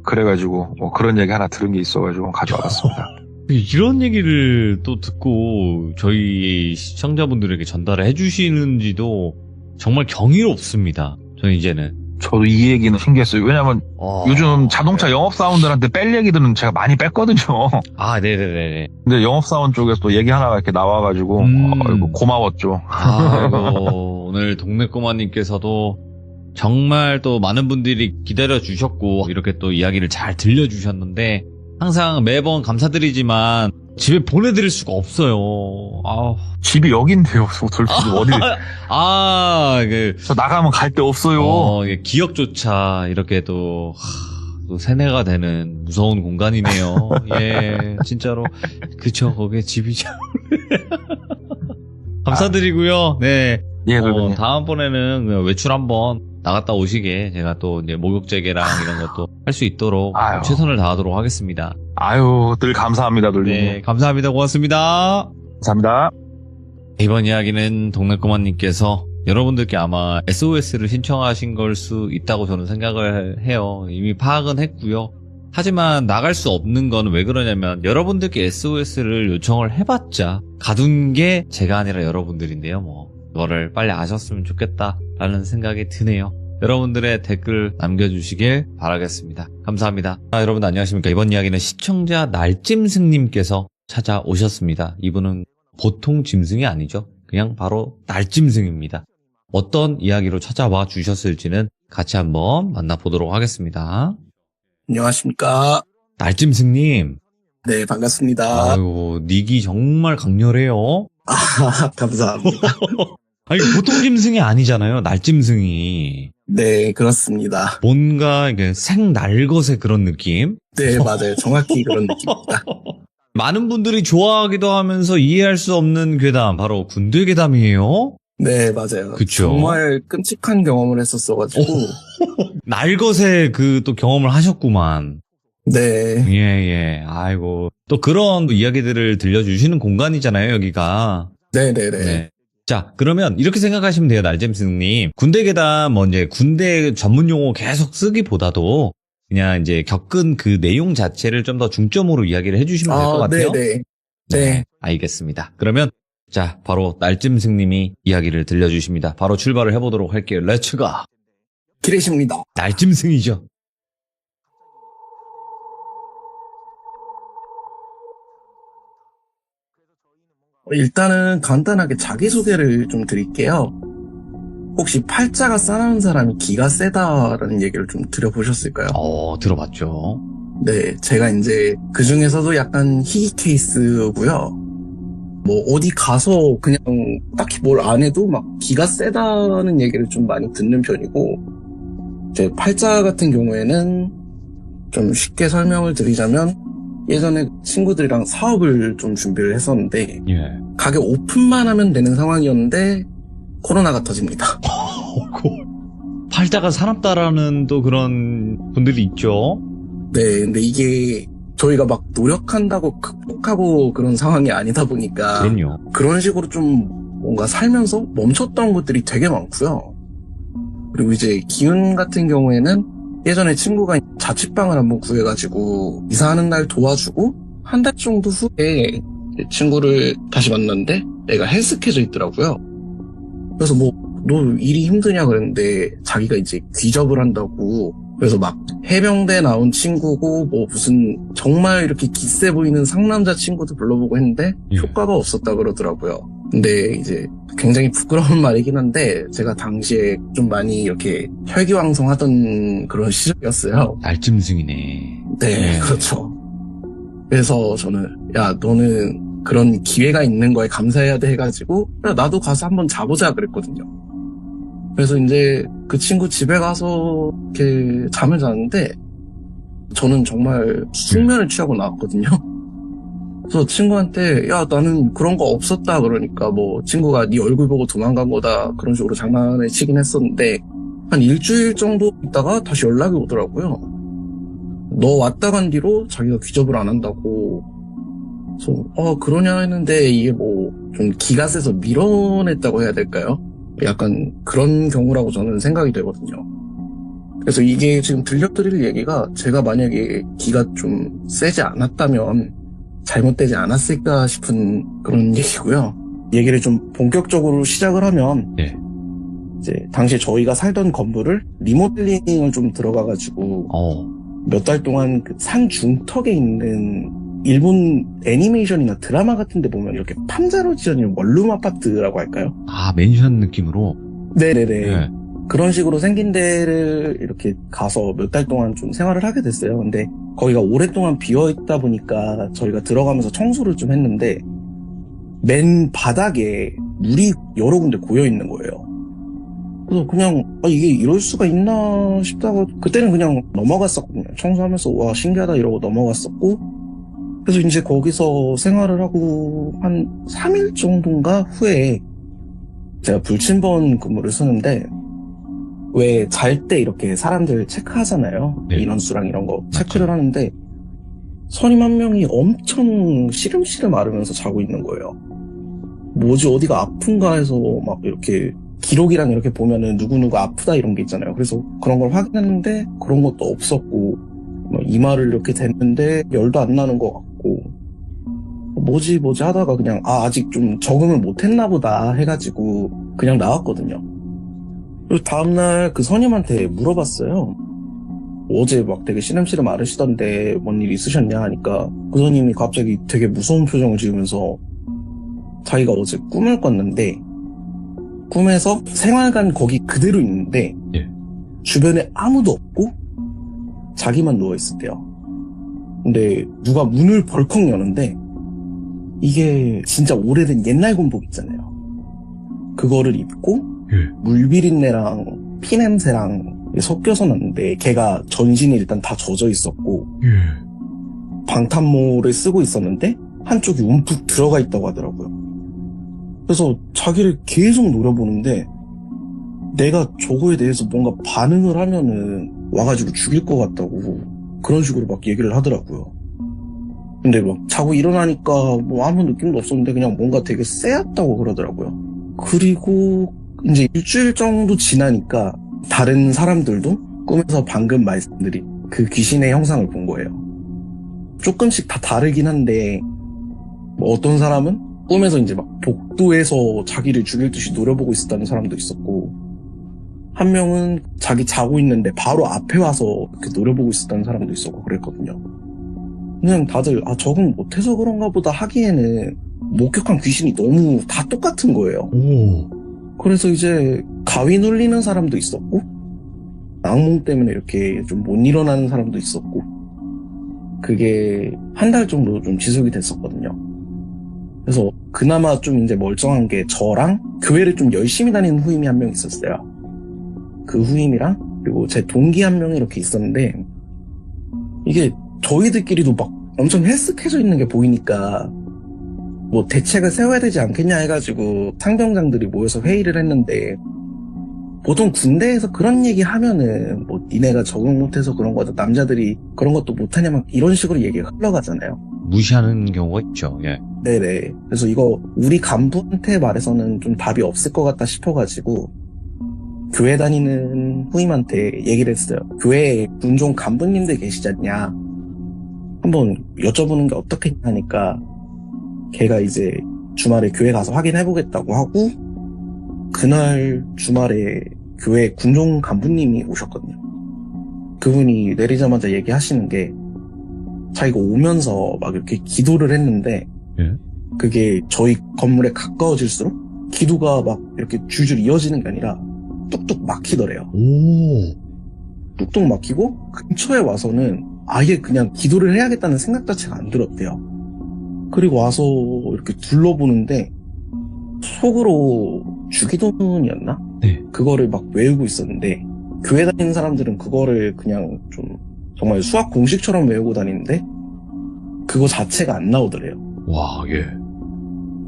그래가지고 뭐 그런 얘기 하나 들은 게 있어가지고 가져와봤습니다. 이런 얘기를 또 듣고 저희 시청자분들에게 전달을 해주시는지도 정말 경이롭습니다. 저는 이제는. 저도 이 얘기는 신기했어요. 왜냐면 요즘 자동차 영업사원들한테 뺄 얘기들은 제가 많이 뺐거든요. 아, 네네네. 근데 영업사원 쪽에서 또 얘기 하나가 이렇게 나와가지고 아이고, 고마웠죠. 아이고, 오늘 동네 꼬마님께서도 정말 또 많은 분들이 기다려주셨고 이렇게 또 이야기를 잘 들려주셨는데 항상 매번 감사드리지만 집에 보내드릴 수가 없어요. 아우. 집이 여긴데요. 돌피지 어디? 저 나가면 갈 데 없어요. 이게 기억조차 이렇게 또 세뇌가 되는 무서운 공간이네요. 예, 진짜로. 그쵸, 거기에 집이죠. 감사드리고요. 네. 예, 그렇군요. 다음번에는 그냥 외출 한번 나갔다 오시게 제가 또 이제 목욕제계랑 이런 것도 할 수 있도록 아유. 최선을 다하도록 하겠습니다. 아유, 늘 감사합니다, 돌리님. 네, 감사합니다. 고맙습니다. 감사합니다. 이번 이야기는 동네꼬마님께서 여러분들께 아마 SOS를 신청하신 걸 수 있다고 저는 생각을 해요. 이미 파악은 했고요. 하지만 나갈 수 없는 건 왜 그러냐면 여러분들께 SOS를 요청을 해봤자 가둔 게 제가 아니라 여러분들인데요. 그거를 빨리 아셨으면 좋겠다라는 생각이 드네요. 여러분들의 댓글 남겨주시길 바라겠습니다. 감사합니다. 여러분 안녕하십니까. 이번 이야기는 시청자 날짐승님께서 찾아오셨습니다. 이분은 보통 짐승이 아니죠. 그냥 바로 날짐승입니다. 어떤 이야기로 찾아와 주셨을지는 같이 한번 만나보도록 하겠습니다. 안녕하십니까. 날짐승님, 네, 반갑습니다. 아유, 닉이 정말 강렬해요. 감사합니다. 아니, 보통 짐승이 아니잖아요, 날짐승이. 네, 그렇습니다. 뭔가 이게 생날것의 그런 느낌? 네, 맞아요. 정확히 그런 느낌입니다. 많은 분들이 좋아하기도 하면서 이해할 수 없는 괴담, 바로 군대 괴담이에요. 네, 맞아요. 그쵸. 정말 끔찍한 경험을 했었어가지고. 날것의 그 또 경험을 하셨구만. 네, 예. 아이고. 또 그런 이야기들을 들려주시는 공간이잖아요, 여기가. 네네네. 네. 자, 그러면 이렇게 생각하시면 돼요, 날잼스님. 군대 괴담, 이제 군대 전문 용어 계속 쓰기보다도 그냥 이제 겪은 그 내용 자체를 좀 더 중점으로 이야기를 해주시면 될 것 같아요. 네네. 네. 알겠습니다. 그러면 자, 바로 날짐승님이 이야기를 들려주십니다. 바로 출발을 해보도록 할게요. 렛츠고! 기레십니다. 날짐승이죠. 일단은 간단하게 자기소개를 좀 드릴게요. 혹시 팔자가 싸나운 사람이 기가 세다라는 얘기를 좀 들어보셨을까요? 들어봤죠. 네, 제가 이제 그 중에서도 약간 희귀 케이스고요. 뭐 어디 가서 그냥 딱히 뭘 안 해도 막 기가 세다는 얘기를 좀 많이 듣는 편이고, 제 팔자 같은 경우에는 좀 쉽게 설명을 드리자면, 예전에 친구들이랑 사업을 좀 준비를 했었는데, 예. 가게 오픈만 하면 되는 상황이었는데 코로나가 터집니다. 팔자가 사납다라는 또 그런 분들이 있죠. 네, 근데 이게 저희가 막 노력한다고 극복하고 그런 상황이 아니다 보니까 그럼요. 그런 식으로 좀 뭔가 살면서 멈췄던 것들이 되게 많고요. 그리고 이제 기운 같은 경우에는 예전에 친구가 자취방을 한번 구해가지고 이사하는 날 도와주고 한 달 정도 후에 친구를 다시 만났는데 애가 헬스케져 있더라고요. 그래서 뭐 너 일이 힘드냐 그랬는데 자기가 이제 귀접을 한다고, 그래서 막 해병대 나온 친구고 뭐 무슨 정말 이렇게 기세 보이는 상남자 친구도 불러보고 했는데 예. 효과가 없었다 그러더라고요. 근데 이제 굉장히 부끄러운 말이긴 한데 제가 당시에 좀 많이 이렇게 혈기왕성하던 그런 시절이었어요. 날짐승이네. 네, 그렇죠. 그래서 저는 야, 너는 그런 기회가 있는 거에 감사해야 돼 해가지고 야, 나도 가서 한번 자보자 그랬거든요. 그래서 이제 그 친구 집에 가서 이렇게 잠을 잤는데 저는 정말 숙면을 취하고 나왔거든요. 그래서 친구한테 야, 나는 그런 거 없었다 그러니까 뭐 친구가 네 얼굴 보고 도망간 거다 그런 식으로 장난을 치긴 했었는데, 한 일주일 정도 있다가 다시 연락이 오더라고요. 너 왔다 간 뒤로 자기가 귀접을 안 한다고. 그래서 그러냐 했는데 이게 뭐 좀 기가 세서 밀어냈다고 해야 될까요? 약간 그런 경우라고 저는 생각이 되거든요. 그래서 이게 지금 들려드릴 얘기가 제가 만약에 기가 좀 세지 않았다면 잘못되지 않았을까 싶은 그런 얘기고요. 얘기를 좀 본격적으로 시작을 하면, 네. 이제 당시에 저희가 살던 건물을 리모델링을 좀 들어가가지고 몇 달 동안 그 산 중턱에 있는 일본 애니메이션이나 드라마 같은 데 보면 이렇게 판자로 지어진 원룸 아파트라고 할까요? 맨션 느낌으로. 네네네. 네. 그런 식으로 생긴 데를 이렇게 가서 몇 달 동안 좀 생활을 하게 됐어요. 근데 거기가 오랫동안 비어있다 보니까 저희가 들어가면서 청소를 좀 했는데 맨 바닥에 물이 여러 군데 고여 있는 거예요. 그래서 그냥 이게 이럴 수가 있나 싶다가 그때는 그냥 넘어갔었거든요. 청소하면서 와 신기하다 이러고 넘어갔었고, 그래서 이제 거기서 생활을 하고 한 3일 정도인가 후에 제가 불침번 근무를 쓰는데, 왜 잘 때 이렇게 사람들 체크하잖아요. 네. 인원수랑 이런 거 체크를 하는데 선임 한 명이 엄청 시름시름 앓으면서 자고 있는 거예요. 뭐지 어디가 아픈가 해서 막 이렇게 기록이랑 이렇게 보면은 누구누구 아프다 이런 게 있잖아요. 그래서 그런 걸 확인했는데 그런 것도 없었고, 이마를 이렇게 댔는데 열도 안 나는 것 같고, 뭐지 하다가 그냥 아직 좀 적응을 못했나 보다 해가지고 그냥 나왔거든요. 그리고 다음날 그 선임한테 물어봤어요. 어제 막 되게 시름시름 앓으시던데 뭔 일 있으셨냐 하니까 그 선임이 갑자기 되게 무서운 표정을 지으면서 자기가 어제 꿈을 꿨는데 꿈에서 생활관 거기 그대로 있는데 예. 주변에 아무도 없고 자기만 누워있었대요. 근데 누가 문을 벌컥 여는데 이게 진짜 오래된 옛날 군복 있잖아요. 그거를 입고 예. 물비린내랑 피냄새랑 섞여서 났는데 걔가 전신이 일단 다 젖어 있었고 예. 방탄모를 쓰고 있었는데 한쪽이 움푹 들어가 있다고 하더라고요. 그래서 자기를 계속 노려보는데 내가 저거에 대해서 뭔가 반응을 하면은 와가지고 죽일 것 같다고 그런 식으로 막 얘기를 하더라고요. 근데 막 자고 일어나니까 뭐 아무 느낌도 없었는데 그냥 뭔가 되게 쎄였다고 그러더라고요. 그리고 이제 일주일 정도 지나니까 다른 사람들도 꿈에서 방금 말씀드린 그 귀신의 형상을 본 거예요. 조금씩 다 다르긴 한데 뭐 어떤 사람은 꿈에서 이제 막 복도에서 자기를 죽일 듯이 노려보고 있었다는 사람도 있었고 한 명은 자기 자고 있는데 바로 앞에 와서 이렇게 노려보고 있었다는 사람도 있었고 그랬거든요. 그냥 다들 적응 못해서 그런가 보다 하기에는 목격한 귀신이 너무 다 똑같은 거예요. 오. 그래서 이제 가위 눌리는 사람도 있었고 악몽 때문에 이렇게 좀 못 일어나는 사람도 있었고 그게 한 달 정도 좀 지속이 됐었거든요. 그래서 그나마 좀 이제 멀쩡한 게 저랑 교회를 좀 열심히 다니는 후임이 한 명 있었어요. 그 후임이랑 그리고 제 동기 한 명이 이렇게 있었는데 이게 저희들끼리도 막 엄청 헬쓱해져 있는 게 보이니까 뭐 대책을 세워야 되지 않겠냐 해가지고 상병장들이 모여서 회의를 했는데 보통 군대에서 그런 얘기 하면은 뭐 니네가 적응 못해서 그런 거다 남자들이 그런 것도 못하냐 막 이런 식으로 얘기가 흘러가잖아요. 무시하는 경우가 있죠. 예. 네네. 그래서 이거 우리 간부한테 말해서는 좀 답이 없을 것 같다 싶어가지고 교회 다니는 후임한테 얘기를 했어요. 교회에 군종 간부님들 계시지 않냐 한번 여쭤보는 게 어떻겠냐 하니까 걔가 이제 주말에 교회 가서 확인해보겠다고 하고 그날 주말에 교회 군종 간부님이 오셨거든요. 그분이 내리자마자 얘기하시는 게 자기가 오면서 막 이렇게 기도를 했는데 예. 그게 저희 건물에 가까워질수록 기도가 막 이렇게 줄줄 이어지는 게 아니라 뚝뚝 막히더래요. 오. 뚝뚝 막히고 근처에 와서는 아예 그냥 기도를 해야겠다는 생각 자체가 안 들었대요. 그리고 와서 이렇게 둘러보는데 속으로 주기도문이었나? 네. 그거를 막 외우고 있었는데 교회 다니는 사람들은 그거를 그냥 좀 정말 수학 공식처럼 외우고 다니는데 그거 자체가 안 나오더래요. 와, 예.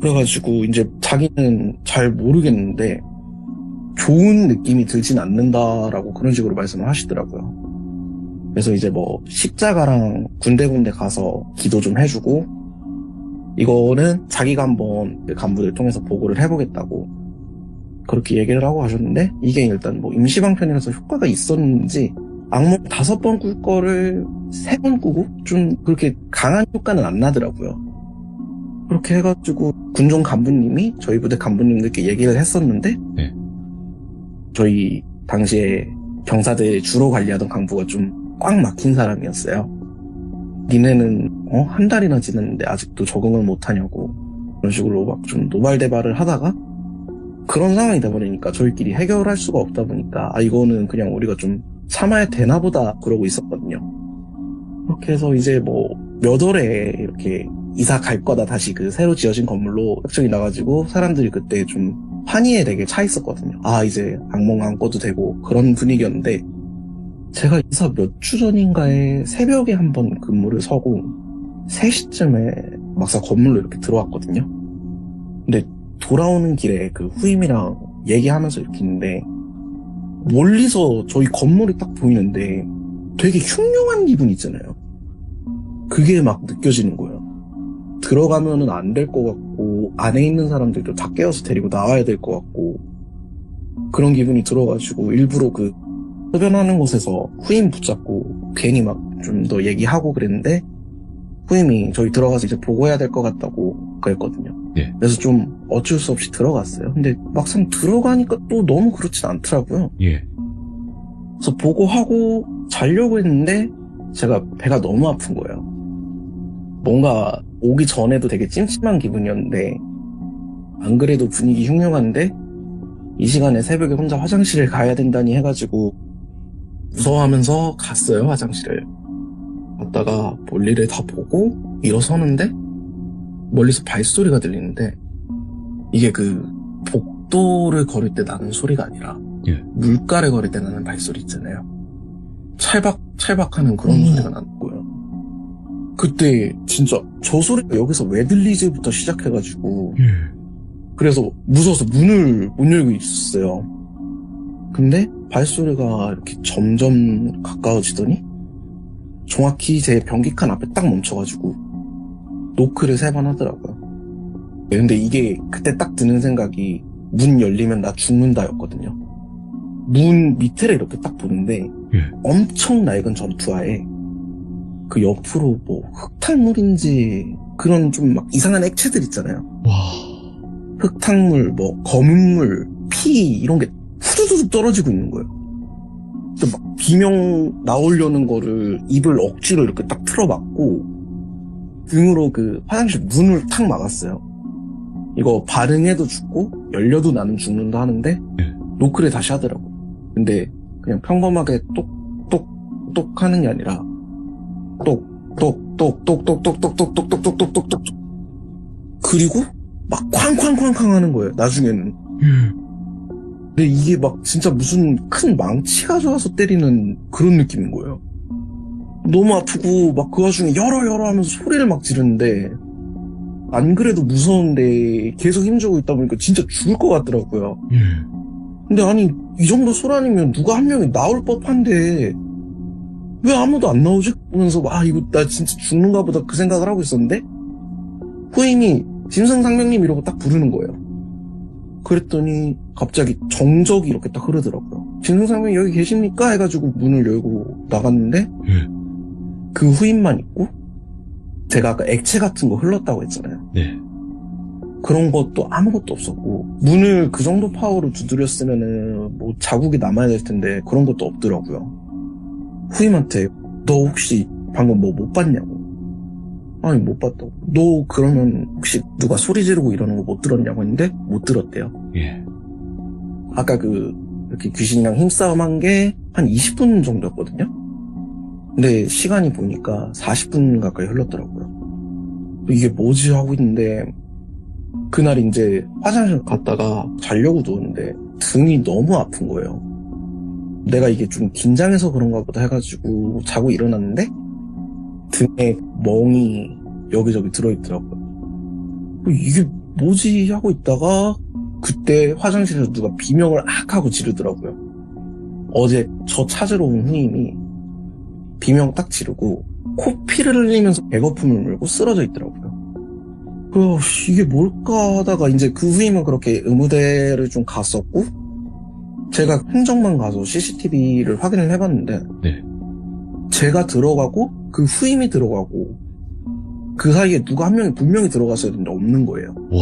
그래가지고 이제 자기는 잘 모르겠는데 좋은 느낌이 들진 않는다라고 그런 식으로 말씀을 하시더라고요. 그래서 이제 뭐 십자가랑 군데군데 가서 기도 좀 해주고 이거는 자기가 한번 그 간부들 통해서 보고를 해보겠다고 그렇게 얘기를 하고 가셨는데 이게 일단 뭐 임시방편이라서 효과가 있었는지 악몽 5번 꿀 거를 3번 꾸고 좀 그렇게 강한 효과는 안 나더라고요. 그렇게 해가지고 군종 간부님이 저희 부대 간부님들께 얘기를 했었는데 네. 저희 당시에 병사들 주로 관리하던 간부가 좀 꽉 막힌 사람이었어요. 니네는 한 달이나 지났는데 아직도 적응을 못하냐고 그런 식으로 막 좀 노발대발을 하다가 그런 상황이 돼 버리니까 저희끼리 해결할 수가 없다 보니까 이거는 그냥 우리가 좀 참아야 되나 보다 그러고 있었거든요. 그렇게 해서 이제 뭐 몇 월에 이렇게 이사 갈 거다 다시 그 새로 지어진 건물로 확정이 나가지고 사람들이 그때 좀 환희에 되게 차 있었거든요. 이제 악몽 안 꿔도 되고 그런 분위기였는데 제가 이사 몇 주 전인가에 새벽에 한번 근무를 서고 3시쯤에 막상 건물로 이렇게 들어왔거든요. 근데 돌아오는 길에 그 후임이랑 얘기하면서 이렇게 있는데 멀리서 저희 건물이 딱 보이는데 되게 흉흉한 기분 있잖아요. 그게 막 느껴지는 거예요. 들어가면은 안 될 것 같고 안에 있는 사람들도 다 깨워서 데리고 나와야 될 것 같고 그런 기분이 들어가지고 일부러 그 흡연하는 곳에서 후임 붙잡고 괜히 막 좀 더 얘기하고 그랬는데 후임이 저희 들어가서 이제 보고해야 될 것 같다고 그랬거든요. 예. 그래서 좀 어쩔 수 없이 들어갔어요. 근데 막상 들어가니까 또 너무 그렇진 않더라고요. 예. 그래서 보고하고 자려고 했는데 제가 배가 너무 아픈 거예요. 뭔가 오기 전에도 되게 찜찜한 기분이었는데 안 그래도 분위기 흉흉한데 이 시간에 새벽에 혼자 화장실을 가야 된다니 해가지고 무서워하면서 갔어요, 화장실을. 갔다가 볼일을 다 보고 일어서는데 멀리서 발소리가 들리는데 이게 그 복도를 걸을 때 나는 소리가 아니라 예. 물가를 걸을 때 나는 발소리 있잖아요. 찰박찰박하는 그런 소리가 나는 거예요. 그때 진짜 저 소리가 여기서 왜 들리지부터 시작해가지고 그래서 무서워서 문을 못 열고 있었어요. 근데 발소리가 이렇게 점점 가까워지더니 정확히 제 변기칸 앞에 딱 멈춰가지고 노크를 3번 하더라고요. 근데 이게 그때 딱 드는 생각이 문 열리면 나 죽는다였거든요. 문 밑에를 이렇게 딱 보는데 엄청 낡은 전투화에 그 옆으로 뭐 흙탕물인지 그런 좀 막 이상한 액체들 있잖아요. 와. 흙탕물, 뭐 검은 물, 피 이런 게 후두둑 떨어지고 있는 거예요. 근데 막 비명 나오려는 거를 입을 억지로 이렇게 딱 틀어막고 등으로 그 화장실 문을 탁 막았어요. 이거 발응해도 죽고 열려도 나는 죽는다 하는데 노크를 다시 하더라고. 근데 그냥 평범하게 똑똑똑똑 하는 게 아니라 똑똑똑똑똑똑똑똑똑똑똑똑똑똑 그리고 막 쾅쾅쾅쾅 하는 거예요. 나중에는. 근데 이게 막 진짜 무슨 큰 망치가 좋아서 때리는 그런 느낌인 거예요. 너무 아프고 막 그 와중에 열어 하면서 소리를 막 지르는데 안 그래도 무서운데 계속 힘주고 있다 보니까 진짜 죽을 것 같더라고요. 근데 아니 이 정도 소란이면 누가 한 명이 나올 법한데 왜 아무도 안 나오지? 그러면서 이거 나 진짜 죽는가 보다 그 생각을 하고 있었는데 후임이 짐승상명님 이러고 딱 부르는 거예요. 그랬더니 갑자기 정적이 이렇게 딱 흐르더라고요. 짐승상명 여기 계십니까? 해가지고 문을 열고 나갔는데 그 후임만 있고 제가 아까 액체 같은 거 흘렀다고 했잖아요. 네. 그런 것도 아무것도 없었고 문을 그 정도 파워로 두드렸으면은 뭐 자국이 남아야 될 텐데 그런 것도 없더라고요. 후임한테 너 혹시 방금 뭐 못 봤냐고. 아니 못 봤다고. 너 그러면 혹시 누가 소리 지르고 이러는 거 못 들었냐고 했는데 못 들었대요. 예. 아까 이렇게 귀신이랑 힘싸움 한 게 한 20분 정도였거든요. 근데 시간이 보니까 40분 가까이 흘렀더라고요. 이게 뭐지 하고 있는데 그날 이제 화장실 갔다가 자려고 누웠는데 등이 너무 아픈 거예요. 내가 이게 좀 긴장해서 그런가 보다 해가지고 자고 일어났는데 등에 멍이 여기저기 들어있더라고요. 이게 뭐지 하고 있다가 그때 화장실에서 누가 비명을 악 하고 지르더라고요. 어제 저 찾으러 온 후임이 비명 딱 지르고 코피를 흘리면서 배거품을 물고 쓰러져 있더라고요. 이게 뭘까 하다가 이제 그 후임은 그렇게 의무대를 좀 갔었고 제가 행정만 가서 CCTV를 확인을 해봤는데 네. 제가 들어가고 그 후임이 들어가고 그 사이에 누가 한 명이 분명히 들어갔어야 되는데 없는 거예요. 와.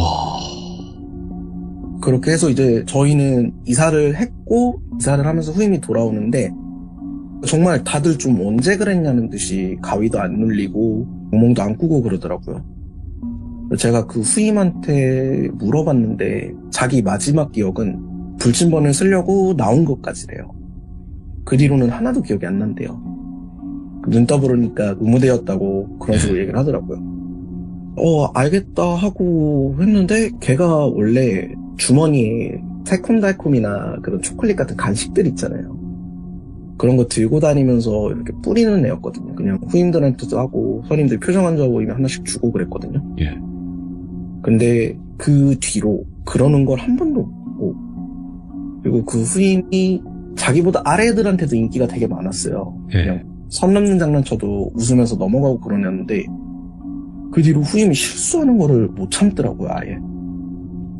그렇게 해서 이제 저희는 이사를 했고 이사를 하면서 후임이 돌아오는데 정말 다들 좀 언제 그랬냐는 듯이 가위도 안 눌리고 구멍도 안 꾸고 그러더라고요. 제가 그 후임한테 물어봤는데 자기 마지막 기억은 불침번을 쓰려고 나온 것까지래요. 그 뒤로는 하나도 기억이 안 난대요. 눈 떠보니까 의무대였다고 그런 식으로 얘기를 하더라고요. 알겠다 하고 했는데 걔가 원래 주머니에 새콤달콤이나 그런 초콜릿 같은 간식들 있잖아요. 그런 거 들고 다니면서 이렇게 뿌리는 애였거든요. 그냥 후임들한테도 하고 선임들 표정 안 좋아 보이면 하나씩 주고 그랬거든요. 예. 근데 그 뒤로 그러는 걸 한 번도 없고 그리고 그 후임이 자기보다 아래 애들한테도 인기가 되게 많았어요. 예. 그냥 선 넘는 장난 쳐도 웃으면서 넘어가고 그러는데 그 뒤로 후임이 실수하는 거를 못 참더라고요. 아예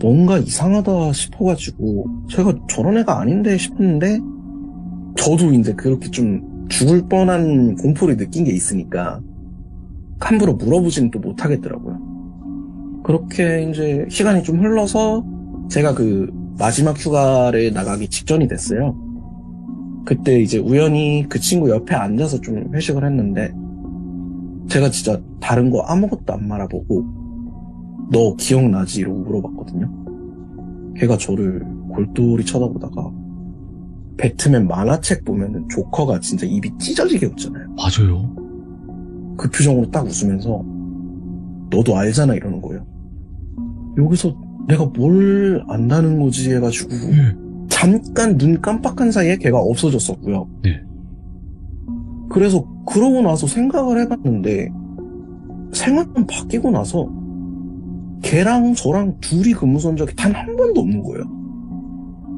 뭔가 이상하다 싶어가지고 제가 저런 애가 아닌데 싶었는데 저도 이제 그렇게 좀 죽을 뻔한 공포를 느낀 게 있으니까 함부로 물어보지는 또 못하겠더라고요. 그렇게 이제 시간이 좀 흘러서 제가 그 마지막 휴가를 나가기 직전이 됐어요. 그때 이제 우연히 그 친구 옆에 앉아서 좀 회식을 했는데 제가 진짜 다른 거 아무것도 안 말아보고 너 기억나지? 이러고 물어봤거든요. 걔가 저를 골똘히 쳐다보다가 배트맨 만화책 보면은 조커가 진짜 입이 찢어지게 웃잖아요. 맞아요. 그 표정으로 딱 웃으면서 너도 알잖아 이러는 거예요. 여기서 내가 뭘 안다는 거지 해가지고 잠깐 눈 깜빡한 사이에 걔가 없어졌었고요. 네. 그래서 그러고 나서 생각을 해봤는데 생활만 바뀌고 나서 걔랑 저랑 둘이 근무 선 적이 단 한 번도 없는 거예요.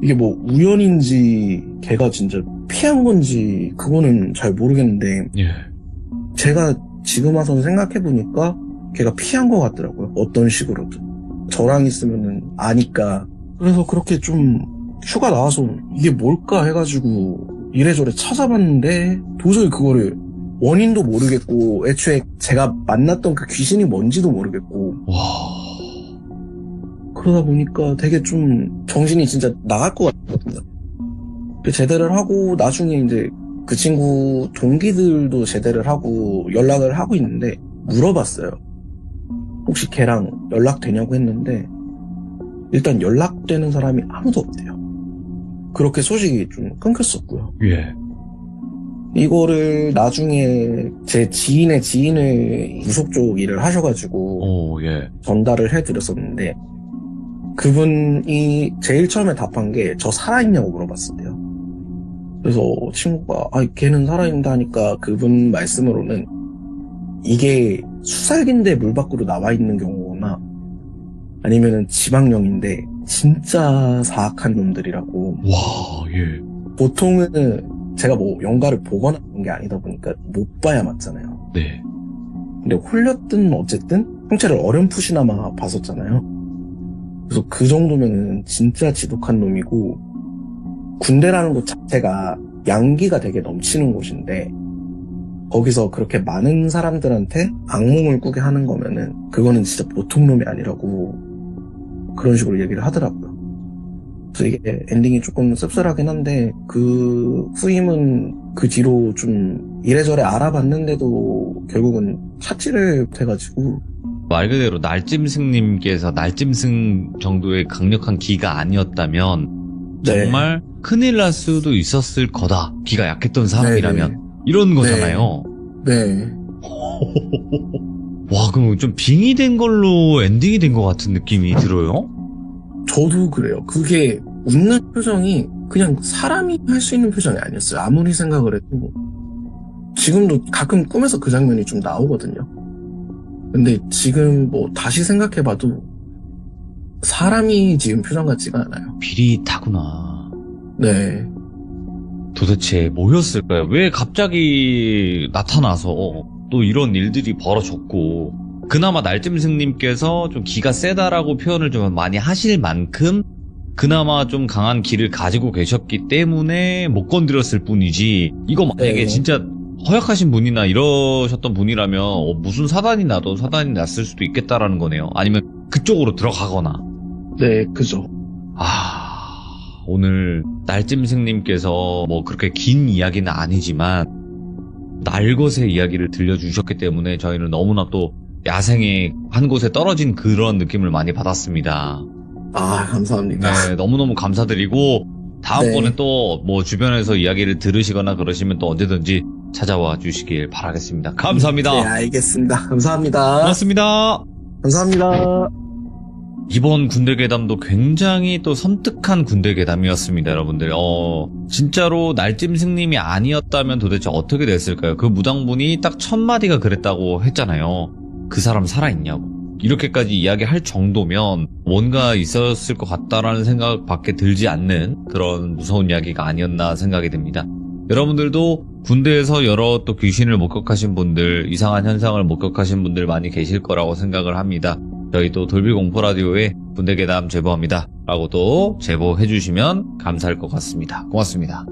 이게 뭐 우연인지 걔가 진짜 피한 건지 그거는 잘 모르겠는데 예. 제가 지금 와서 생각해보니까 걔가 피한 것 같더라고요. 어떤 식으로든. 저랑 있으면은 아니까. 그래서 그렇게 좀 휴가 나와서 이게 뭘까 해가지고 이래저래 찾아봤는데 도저히 그거를 원인도 모르겠고 애초에 제가 만났던 그 귀신이 뭔지도 모르겠고 와. 그러다 보니까 되게 좀 정신이 진짜 나갈 것 같거든요. 제대를 하고 나중에 이제 그 친구 동기들도 제대를 하고 연락을 하고 있는데 물어봤어요. 혹시 걔랑 연락되냐고 했는데 일단 연락되는 사람이 아무도 없대요. 그렇게 소식이 좀 끊겼었고요. 예. 이거를 나중에 제 지인의 지인을 무속 쪽 일을 하셔가지고 오, 예. 전달을 해드렸었는데 그분이 제일 처음에 답한 게 저 살아있냐고 물어봤어요. 그래서 친구가 걔는 살아있다 하니까 그분 말씀으로는 이게 수살기인데 물 밖으로 나와 있는 경우나 아니면은 지방령인데 진짜 사악한 놈들이라고. 와, 예. 보통은 제가 뭐 영가를 보거나 그런 게 아니다 보니까 못 봐야 맞잖아요. 네. 근데 홀렸든 어쨌든 형체를 어렴풋이나마 봤었잖아요. 그래서 그 정도면은 진짜 지독한 놈이고 군대라는 곳 자체가 양기가 되게 넘치는 곳인데 거기서 그렇게 많은 사람들한테 악몽을 꾸게 하는 거면은 그거는 진짜 보통 놈이 아니라고 그런 식으로 얘기를 하더라고요. 그래서 이게 엔딩이 조금 씁쓸하긴 한데 그 후임은 그 뒤로 좀 이래저래 알아봤는데도 결국은 찾지를 못해가지고 말 그대로 날짐승님께서 날짐승 정도의 강력한 기가 아니었다면 네. 정말 큰일 날 수도 있었을 거다. 기가 약했던 사람이라면. 네네. 이런 거잖아요. 네. 와, 그럼 좀 빙의된 걸로 엔딩이 된 것 같은 느낌이 들어요? 저도 그래요. 그게 웃는 표정이 그냥 사람이 할 수 있는 표정이 아니었어요. 아무리 생각을 해도. 지금도 가끔 꿈에서 그 장면이 좀 나오거든요. 근데 지금 뭐 다시 생각해봐도 사람이 지은 표정 같지가 않아요. 비릿하구나. 네. 도대체 뭐였을까요? 왜 갑자기 나타나서 또 이런 일들이 벌어졌고, 그나마 날짐승님께서 좀 기가 세다라고 표현을 좀 많이 하실 만큼 그나마 좀 강한 기를 가지고 계셨기 때문에 못 건드렸을 뿐이지, 이거 만약에 네. 진짜 허약하신 분이나 이러셨던 분이라면 무슨 사단이 나도 사단이 났을 수도 있겠다라는 거네요. 아니면 그쪽으로 들어가거나. 네, 그죠. 오늘 날짐승님께서 뭐 그렇게 긴 이야기는 아니지만 날것의 이야기를 들려주셨기 때문에 저희는 너무나 또 야생의 한 곳에 떨어진 그런 느낌을 많이 받았습니다. 감사합니다. 네, 너무너무 감사드리고 다음번에 네. 또 뭐 주변에서 이야기를 들으시거나 그러시면 또 언제든지 찾아와 주시길 바라겠습니다. 감사합니다. 네, 알겠습니다. 감사합니다. 고맙습니다. 감사합니다. 이번 군대 괴담도 굉장히 또 섬뜩한 군대 괴담이었습니다, 여러분들. 진짜로 날짐승님이 아니었다면 도대체 어떻게 됐을까요? 그 무당분이 딱 1000마디가 그랬다고 했잖아요. 그 사람 살아있냐고. 이렇게까지 이야기할 정도면 뭔가 있었을 것 같다라는 생각밖에 들지 않는 그런 무서운 이야기가 아니었나 생각이 듭니다. 여러분들도 군대에서 여러 또 귀신을 목격하신 분들, 이상한 현상을 목격하신 분들 많이 계실 거라고 생각을 합니다. 저희 또 돌비공포라디오에 군대 괴담 제보합니다 라고 또 제보해 주시면 감사할 것 같습니다. 고맙습니다.